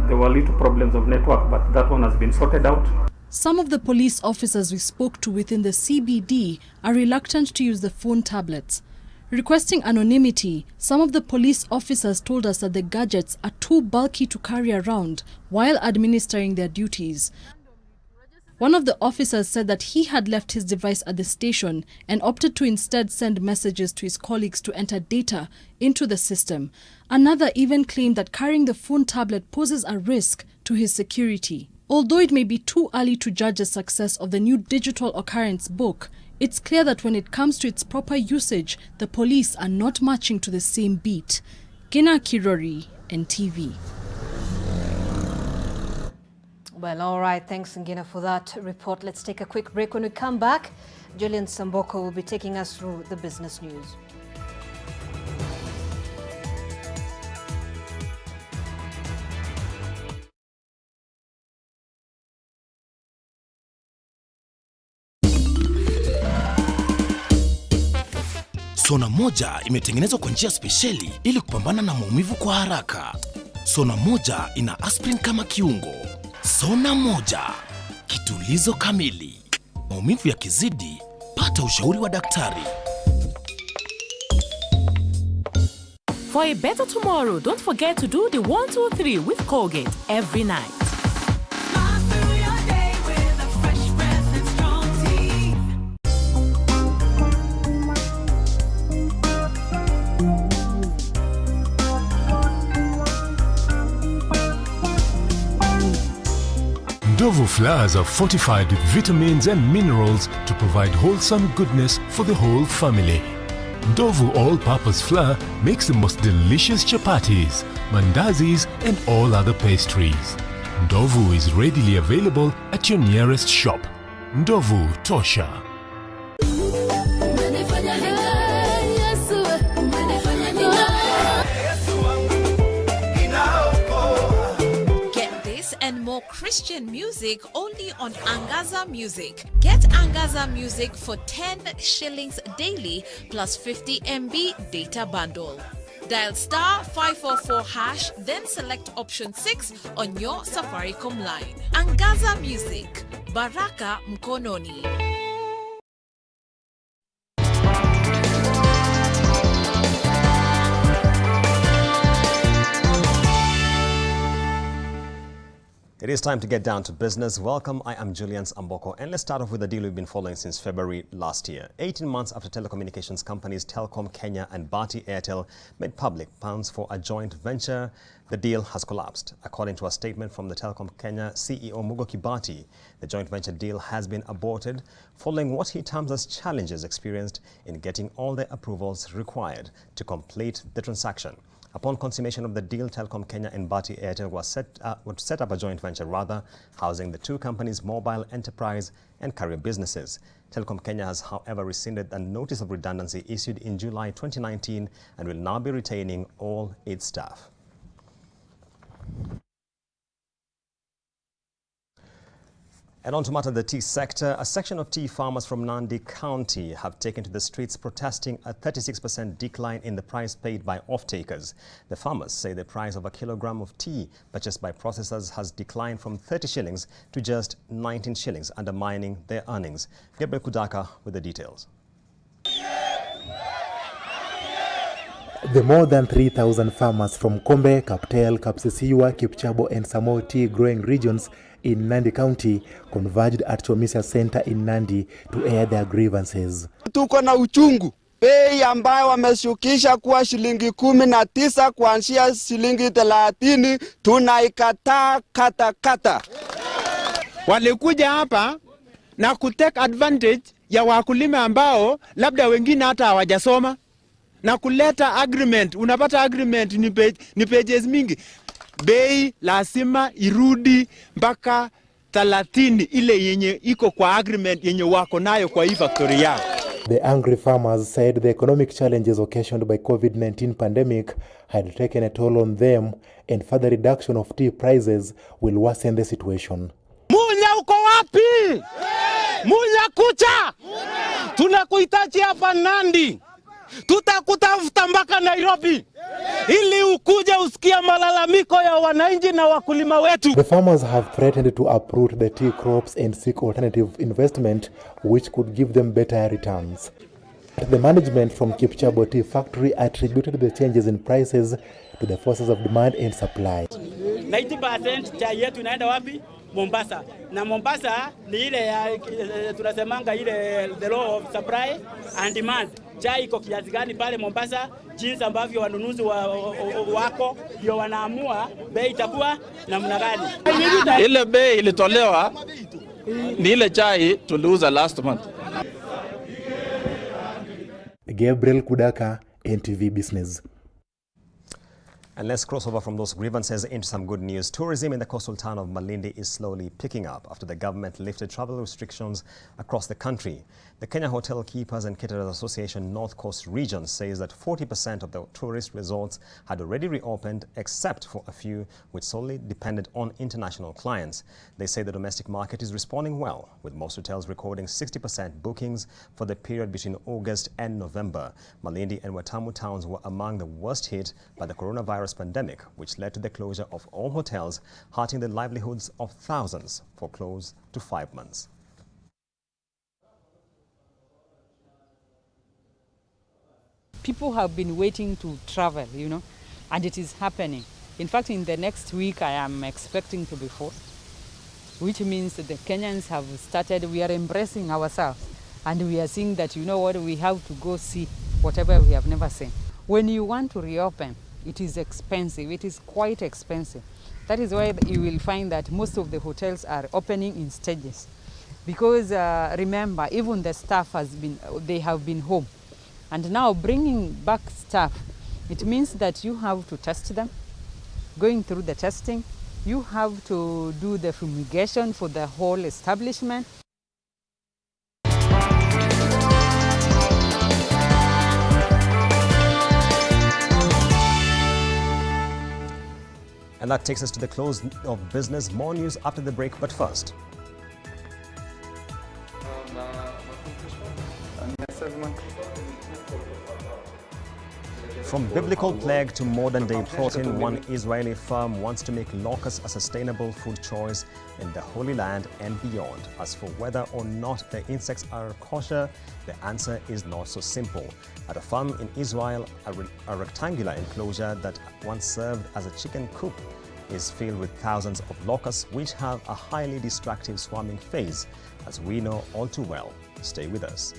Speaker 4: There were little problems of network, but that one has been sorted out.
Speaker 1: Some of the police officers we spoke to within the CBD are reluctant to use the phone tablets. Requesting anonymity, some of the police officers told us that the gadgets are too bulky to carry around while administering their duties. One of the officers said that he had left his device at the station and opted to instead send messages to his colleagues to enter data into the system. Another even claimed that carrying the phone tablet poses a risk to his security. Although it may be too early to judge the success of the new digital occurrence book, it's clear that when it comes to its proper usage, the police are not marching to the same beat. Gina Kirori, NTV.
Speaker 12: Well, all right. Thanks, Ngina, for that report. Let's take a quick break. When we come back, Julian Samboko will be taking us through the business news.
Speaker 5: Sona moja imetengenezwa kwa njia spesheli ili kupambana na maumivu kwa haraka. Sona moja ina aspirin kama kiungo. Sona moja, kitulizo kamili. Maumivu yakizidi, pata ushauri wa daktari.
Speaker 7: For a better tomorrow, don't forget to do the 1, 2, 3 with Colgate every night.
Speaker 24: Ndovu flowers are fortified with vitamins and minerals to provide wholesome goodness for the whole family. Ndovu all-purpose flour makes the most delicious chapatis, mandazis and all other pastries. Ndovu is readily available at your nearest shop. Ndovu Tosha.
Speaker 25: And more Christian music only on Angaza Music. Get Angaza Music for 10 shillings daily plus 50 MB data bundle. Dial star 544 hash, then select option 6 on your Safaricom line. Angaza Music, Baraka Mkononi.
Speaker 10: It is time to get down to business. Welcome, I am Julian Samboko, and let's start off with a deal we've been following since February last year. 18 months after telecommunications companies Telkom Kenya and Bharti Airtel made public plans for a joint venture, the deal has collapsed. According to a statement from the Telkom Kenya CEO Mugoki Bharti, the joint venture deal has been aborted following what he terms as challenges experienced in getting all the approvals required to complete the transaction. Upon consummation of the deal, Telkom Kenya and Bharti Airtel would set up a joint venture, housing the two companies' mobile, enterprise and carrier businesses. Telkom Kenya has, however, rescinded a notice of redundancy issued in July 2019 and will now be retaining all its staff. And on to matter the tea sector, a section of tea farmers from Nandi County have taken to the streets protesting a 36% decline in the price paid by off-takers. The farmers say the price of a kilogram of tea purchased by processors has declined from 30 shillings to just 19 shillings, undermining their earnings. Gabriel Kudaka with the details.
Speaker 6: The more than 3,000 farmers from Kombe, Kaptel, Kapsisiwa, Kipchabo and Samo tea growing regions in Nandi County converged at Chomisia Center in Nandi to air their grievances.
Speaker 8: Tuko na uchungu. Bei ambayo wameshukisha kuwa shilingi 19 kuanzia shilingi 30 tunaikataa kata.
Speaker 9: Walikuja hapa na kutake advantage ya wakulima ambao labda wengine hata hawajasoma na kuleta agreement. Unapata agreement ni pages mingi. Bei lazima irudi mpaka 30 ile yenye iko kwa agreement yenye wako nayo kwa hii factory yao.
Speaker 6: The angry farmers said the economic challenges occasioned by COVID-19 pandemic had taken a toll on them and further reduction of tea prices will worsen the situation.
Speaker 9: Munya uko wapi? Munya kucha! Tunakuhitaji hapa Nandi. Tutakutafuta mpaka Nairobi ili ukuje usikia malalamiko ya wananchi na wakulima wetu.
Speaker 6: The farmers have threatened to uproot the tea crops and seek alternative investment which could give them better returns. The management from Kipchabo Tea Factory attributed the changes in prices to the forces of demand and supply.
Speaker 11: 90% chai yetu inaenda wapi? Mombasa. Na Mombasa ni ile ya tunasemanga ile the law of supply and demand. Chai iko kiasi gani pale Mombasa, jinsi ambavyo wanunuzi wako ndio wanaamua bei itakuwa namna gani.
Speaker 9: Ile bei ilitolewa ni ile chai tuliuza last month.
Speaker 6: Gabriel Kudaka, NTV Business.
Speaker 10: And let's cross over from those grievances into some good news. Tourism in the coastal town of Malindi is slowly picking up after the government lifted travel restrictions across the country. The Kenya Hotel Keepers and Caterers Association North Coast Region says that 40% of the tourist resorts had already reopened except for a few which solely depended on international clients. They say the domestic market is responding well, with most hotels recording 60% bookings for the period between August and November. Malindi and Watamu towns were among the worst hit by the coronavirus pandemic, which led to the closure of all hotels, hurting the livelihoods of thousands for close to 5 months.
Speaker 14: People have been waiting to travel, and it is happening. In fact, in the next week, I am expecting to be full, which means that the Kenyans have started, we are embracing ourselves, and we are seeing that, we have to go see whatever we have never seen. When you want to reopen, it is expensive. It is quite expensive. That is why you will find that most of the hotels are opening in stages. Because remember, even the staff they have been home. And now bringing back staff, it means that you have to test them. Going through the testing, you have to do the fumigation for the whole establishment.
Speaker 10: And that takes us to the close of business. More news after the break, but first. From biblical plague to modern-day protein, one Israeli firm wants to make locusts a sustainable food choice in the Holy Land and beyond. As for whether or not the insects are kosher, the answer is not so simple. At a farm in Israel, a rectangular enclosure that once served as a chicken coop is filled with thousands of locusts, which have a highly destructive swarming phase, as we know all too well. Stay with us.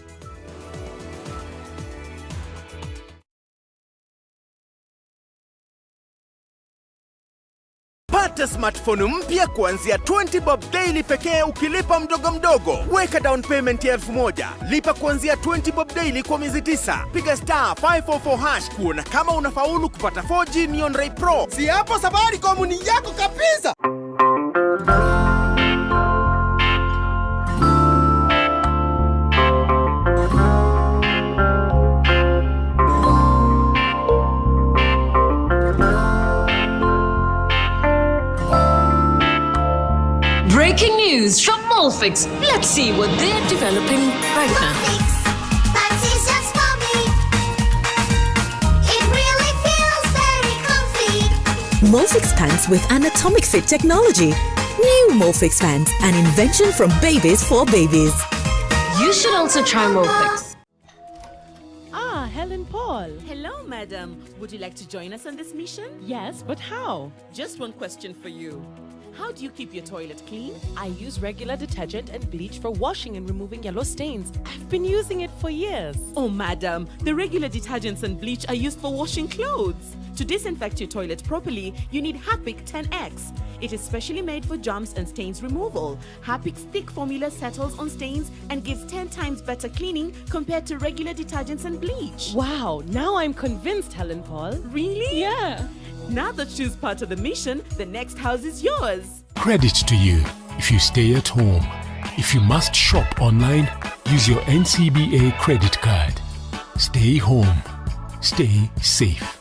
Speaker 26: Pata smartphone mpya kuanzia 20 bob daily pekee ukilipa mdogo mdogo. Weka down payment ya 1000. Lipa kuanzia 20 bob daily kwa miezi 9. Piga star 544 hash kuona kama unafaulu kupata 4G Neon Ray Pro. Si hapo Safaricom ni yako kabisa.
Speaker 27: Breaking news from Molfix. Let's see what they're developing right now.
Speaker 28: Pants is just for me. It really feels very comfy.
Speaker 29: Molfix pants with anatomic fit technology. New Molfix pants, an invention from babies for babies.
Speaker 27: You should also try Molfix.
Speaker 7: Helen Paul.
Speaker 2: Hello, madam. Would you like to join us on this mission?
Speaker 7: Yes, but how?
Speaker 2: Just one question for you. How do you keep your toilet clean?
Speaker 7: I use regular detergent and bleach for washing and removing yellow stains. I've been using it for years.
Speaker 2: Oh, madam, the regular detergents and bleach are used for washing clothes. To disinfect your toilet properly, you need Harpic 10X. It is specially made for germs and stains removal. Harpic's thick formula settles on stains and gives 10 times better cleaning compared to regular detergents and bleach.
Speaker 7: Wow, now I'm convinced, Helen Paul.
Speaker 2: Really?
Speaker 7: Yeah.
Speaker 2: Now that she's part of the mission, the next house is yours.
Speaker 24: Credit to you if you stay at home. If you must shop online, use your NCBA credit card. Stay home. Stay safe.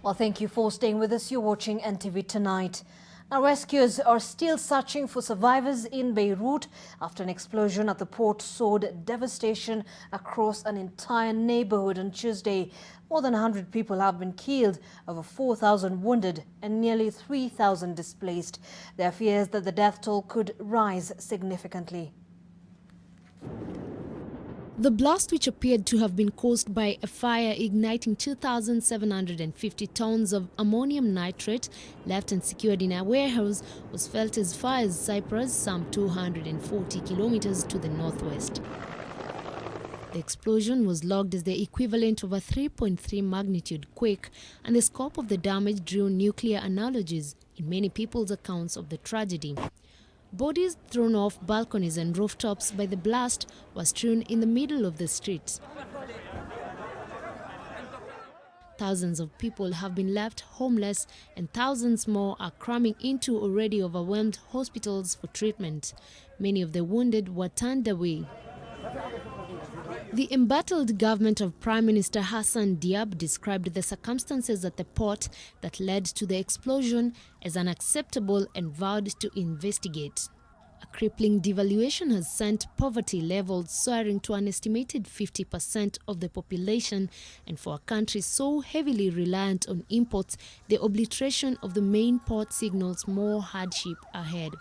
Speaker 12: Well, thank you for staying with us. You're watching NTV Tonight. Now, rescuers are still searching for survivors in Beirut after an explosion at the port sowed devastation across an entire neighborhood on Tuesday. More than 100 people have been killed, over 4,000 wounded, and nearly 3,000 displaced. There are fears that the death toll could rise significantly.
Speaker 3: The blast, which appeared to have been caused by a fire igniting 2,750 tons of ammonium nitrate left and secured in a warehouse, was felt as far as Cyprus, some 240 kilometers to the northwest. The explosion was logged as the equivalent of a 3.3 magnitude quake, and the scope of the damage drew nuclear analogies in many people's accounts of the tragedy. Bodies thrown off balconies and rooftops by the blast were strewn in the middle of the streets. Thousands of people have been left homeless, and thousands more are cramming into already overwhelmed hospitals for treatment. Many of the wounded were turned away. The embattled government of Prime Minister Hassan Diab described the circumstances at the port that led to the explosion as unacceptable and vowed to investigate. A crippling devaluation has sent poverty levels soaring to an estimated 50% of the population, and for a country so heavily reliant on imports, the obliteration of the main port signals more hardship ahead.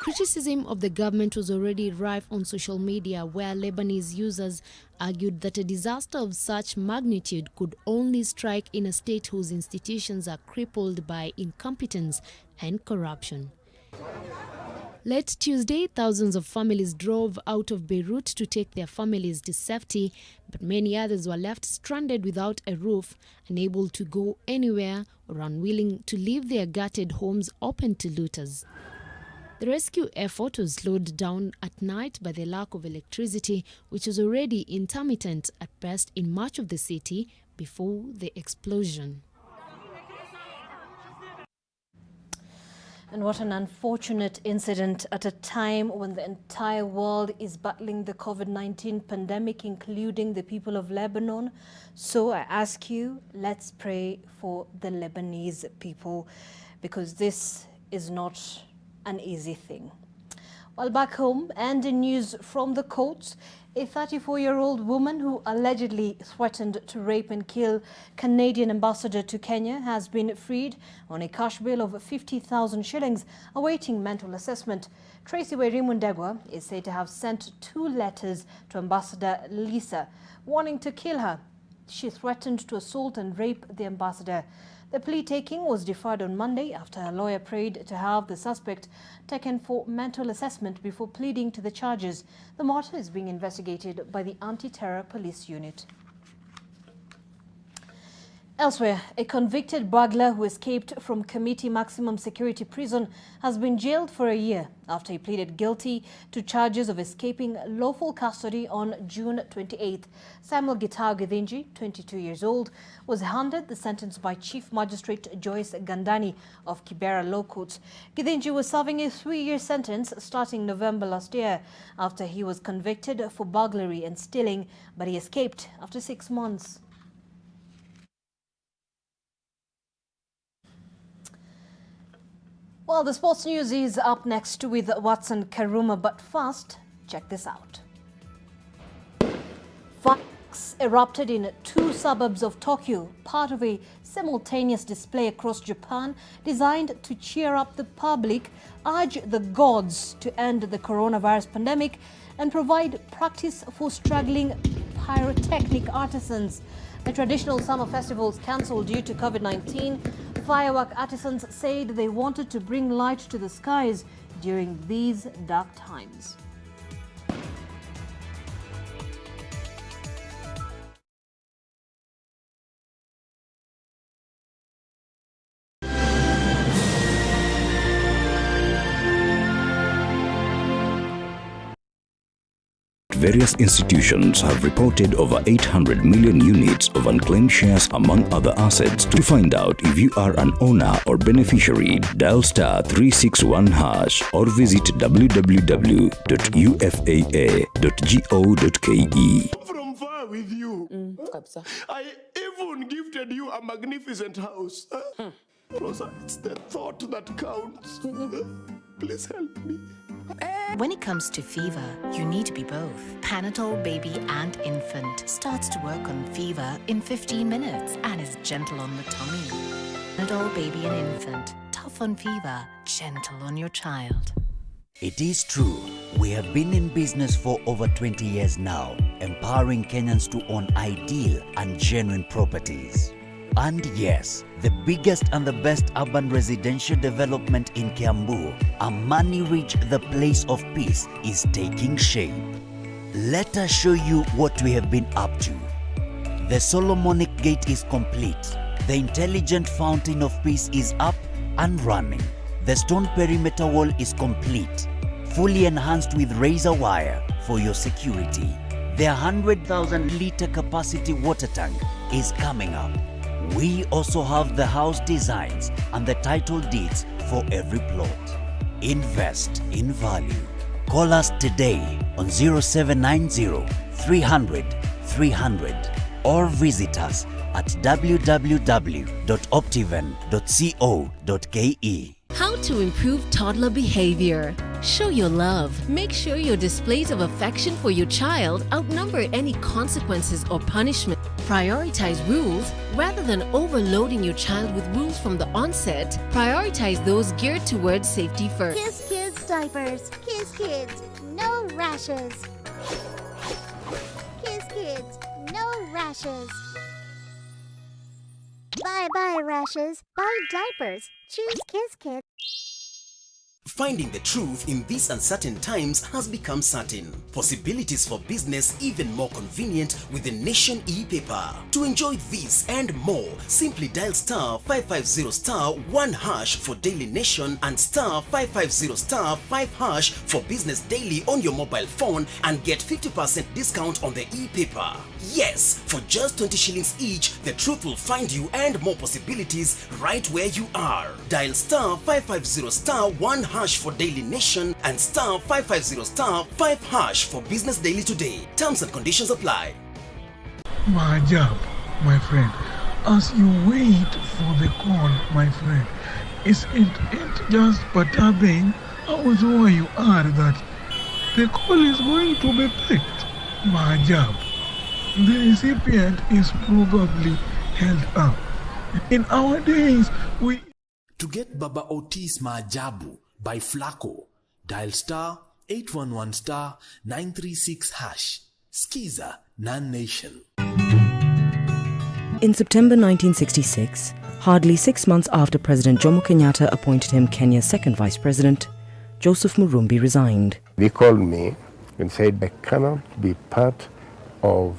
Speaker 3: Criticism of the government was already rife on social media, where Lebanese users argued that a disaster of such magnitude could only strike in a state whose institutions are crippled by incompetence and corruption. Late Tuesday, thousands of families drove out of Beirut to take their families to safety, but many others were left stranded without a roof, unable to go anywhere or unwilling to leave their gutted homes open to looters. The rescue effort was slowed down at night by the lack of electricity, which was already intermittent at best in much of the city before the explosion.
Speaker 12: And what an unfortunate incident at a time when the entire world is battling the COVID-19 pandemic, including the people of Lebanon. So I ask you, let's pray for the Lebanese people, because this is not an easy thing. Well, back home and in news from the courts, a 34-year-old woman who allegedly threatened to rape and kill Canadian ambassador to Kenya has been freed on a cash bail of 50,000 shillings, awaiting mental assessment. Tracy Werimundegwa is said to have sent 2 letters to Ambassador Lisa, warning to kill her. She threatened to assault and rape the ambassador. The plea taking was deferred on Monday after a lawyer prayed to have the suspect taken for mental assessment before pleading to the charges. The matter is being investigated by the Anti-Terror Police Unit. Elsewhere, a convicted burglar who escaped from Committee Maximum Security Prison has been jailed for a year after he pleaded guilty to charges of escaping lawful custody on June 28th. Samuel Gitau Githinji, 22 years old, was handed the sentence by Chief Magistrate Joyce Gandani of Kibera Law Courts. Githinji was serving a 3-year sentence starting November last year after he was convicted for burglary and stealing, but he escaped after 6 months. Well, the sports news is up next with Watson Karuma, but first, check this out. erupted in 2 suburbs of Tokyo, part of a simultaneous display across Japan designed to cheer up the public, urge the gods to end the coronavirus pandemic, and provide practice for struggling pyrotechnic artisans. The traditional summer festivals cancelled due to COVID-19. Firework artisans said they wanted to bring light to the skies during these dark times.
Speaker 13: Various institutions have reported over 800 million units of unclaimed shares among other assets. To find out if you are an owner or beneficiary, dial *361# or visit www.ufaa.go.ke.
Speaker 15: From far with you. I even gifted you a magnificent house. Rosa, it's the thought that counts. Please help me.
Speaker 16: When it comes to fever, you need to be both. Panadol Baby and Infant starts to work on fever in 15 minutes and is gentle on the tummy. Panadol Baby and Infant, tough on fever, gentle on your child.
Speaker 17: It is true, we have been in business for over 20 years now, empowering Kenyans to own ideal and genuine properties. And yes, the biggest and the best urban residential development in Kiambu, Amani Ridge, the place of peace, is taking shape. Let us show you what we have been up to. The Solomonic Gate is complete. The intelligent fountain of peace is up and running. The stone perimeter wall is complete, fully enhanced with razor wire for your security. The 100,000-liter capacity water tank is coming up. We also have the house designs and the title deeds for every plot. Invest in value. Call us today on 0790 300 300 or visit us at www.optiven.co.ke.
Speaker 18: How to improve toddler behavior. Show your love. Make sure your displays of affection for your child outnumber any consequences or punishment. Prioritize rules rather than overloading your child with rules from the onset. Prioritize those geared towards safety first.
Speaker 28: Kiss Kids diapers. Kiss Kids, no rashes. Kiss Kids, no rashes. Bye-bye rashes. Bye diapers. Choose Kiss Kids.
Speaker 5: Finding the truth in these uncertain times has become certain. Possibilities for business even more convenient with the Nation e-paper. To enjoy this and more, simply dial *550*1# for Daily Nation and *550*5# for Business Daily on your mobile phone and get 50% discount on the e-paper. Yes, for just 20 shillings each, the truth will find you and more possibilities right where you are. Dial *550*1# for Daily Nation and *550*5# for Business Daily today. Terms and conditions apply.
Speaker 19: Majab, my friend, as you wait for the call, my friend, is it just perturbing how sure you are that the call is going to be picked? Majab, the recipient is probably held up. In our days, we...
Speaker 20: To get Baba Otis Maajabu by Flaco, dial *811*936#. Skiza Non-Nation.
Speaker 21: In September 1966, hardly 6 months after President Jomo Kenyatta appointed him Kenya's second vice president, Joseph Murumbi resigned.
Speaker 22: They called me and said, I cannot be part of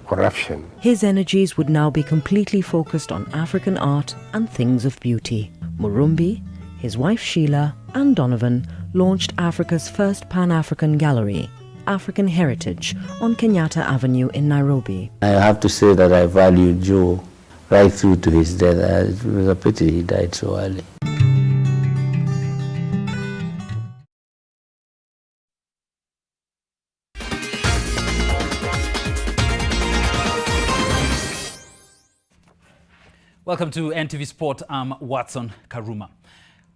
Speaker 22: corruption.
Speaker 21: His energies would now be completely focused on African art and things of beauty. Murumbi, his wife Sheila, and Donovan launched Africa's first Pan-African gallery, African Heritage, on Kenyatta Avenue in Nairobi.
Speaker 30: I have to say that I value Joe right through to his death. It was a pity he died so early.
Speaker 31: Welcome to NTV Sport. I'm Watson Karuma.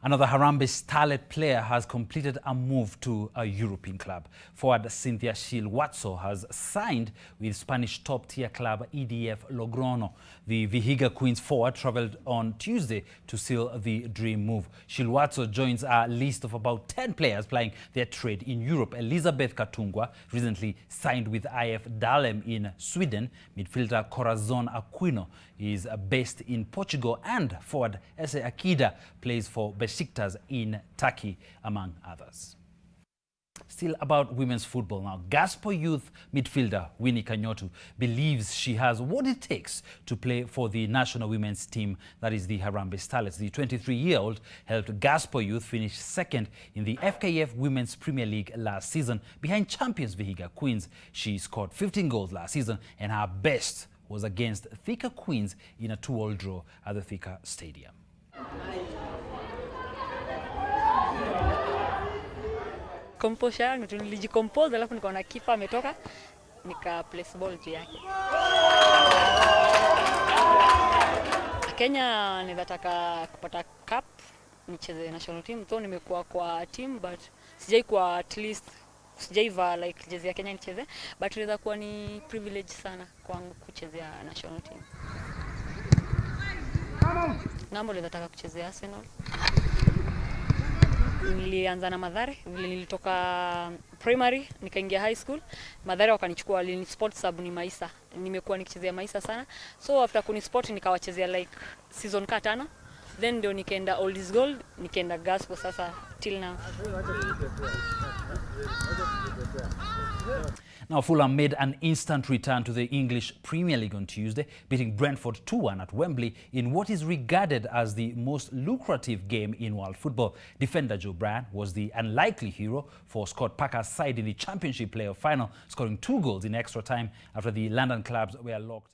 Speaker 1: Another Harambee starlet player has completed a move to a European club. Forward Cynthia Shilwatso has signed with Spanish top-tier club EDF Logrono. The Vihiga Queens forward travelled on Tuesday to seal the dream move. Shilwatso joins a list of about 10 players plying their trade in Europe. Elizabeth Katungwa recently signed with IF Dalem in Sweden. Midfielder Corazon Aquino is based in Portugal, and forward Ese Akida plays for Besiktas in Turkey, among others. Still about women's football now. Gaspar Youth midfielder Winnie Kanyotu believes she has what it takes to play for the national women's team, that is the Harambee Starlets. The 23-year-old helped Gaspar Youth finish second in the FKF Women's Premier League last season behind champions Vihiga Queens. She scored 15 goals last season, and her best was against Thika Queens in a 2-2 draw at the Thika Stadium.
Speaker 4: Composure yangu tu nilijicompose, alafu nikaona kipa ametoka nika place ball juu yake. Kenya ninataka kupata cup nicheze national team, so nimekuwa kwa team but sijai kwa at least sijaiva like jezi ya Kenya nicheze, but inaweza kuwa ni privilege sana kwangu kuchezea national team. Ngambo ninataka kuchezea Arsenal. Nilianza na Mathare, vile nilitoka primary nikaingia high school. Mathare wakanichukua, walini sport sub ni Maisa. Nimekuwa nikichezea Maisa sana. So after kuni sport nikawachezea like season 5. Then ndio nikaenda Oldies Gold, nikaenda Gaspo sasa till now.
Speaker 1: Now, Fulham made an instant return to the English Premier League on Tuesday, beating Brentford 2-1 at Wembley in what is regarded as the most lucrative game in world football. Defender Joe Bryan was the unlikely hero for Scott Parker's side in the Championship playoff final, scoring 2 goals in extra time after the London clubs were locked.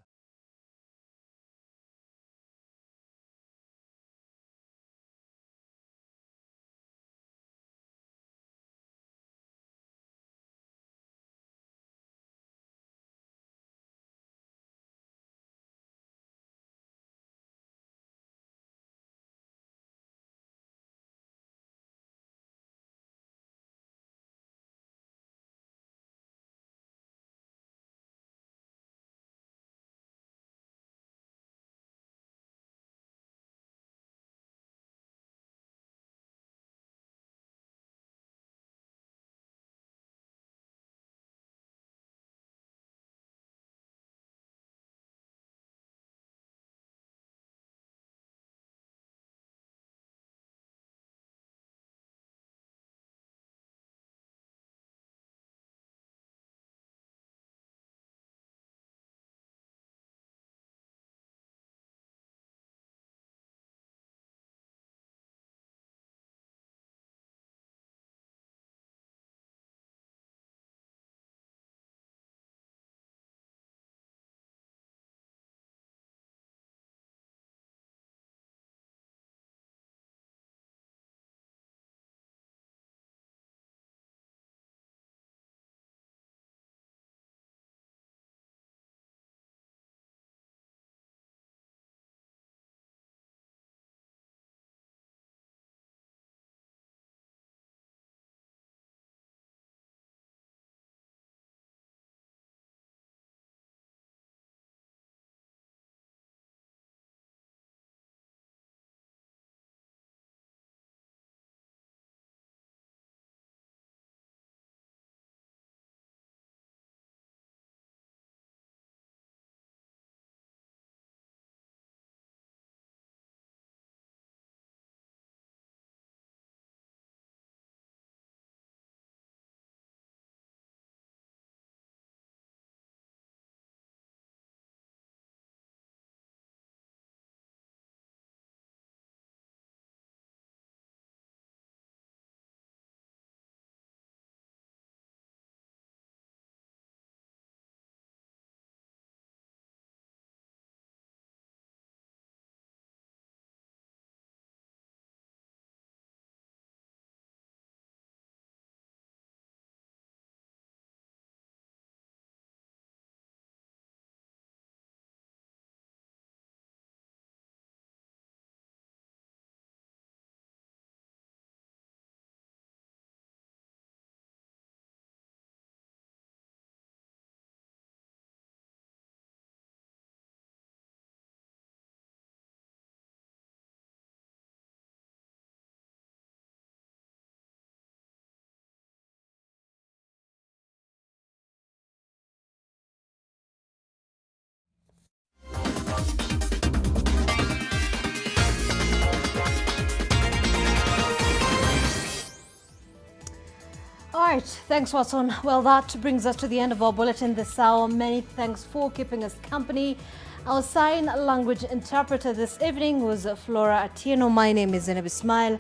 Speaker 12: right, thanks Watson. Well, that brings us to the end of our bulletin this hour. Many thanks for keeping us company. Our sign language interpreter this evening was Flora Atieno. My name is Zainab Ismail.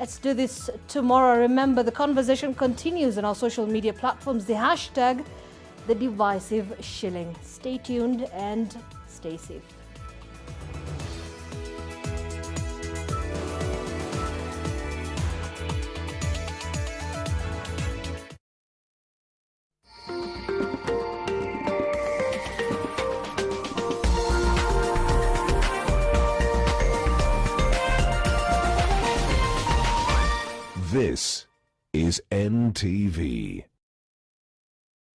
Speaker 12: Let's do this tomorrow. Remember, the conversation continues on our social media platforms. The hashtag, the divisive shilling. Stay tuned and stay safe.
Speaker 6: This is NTV.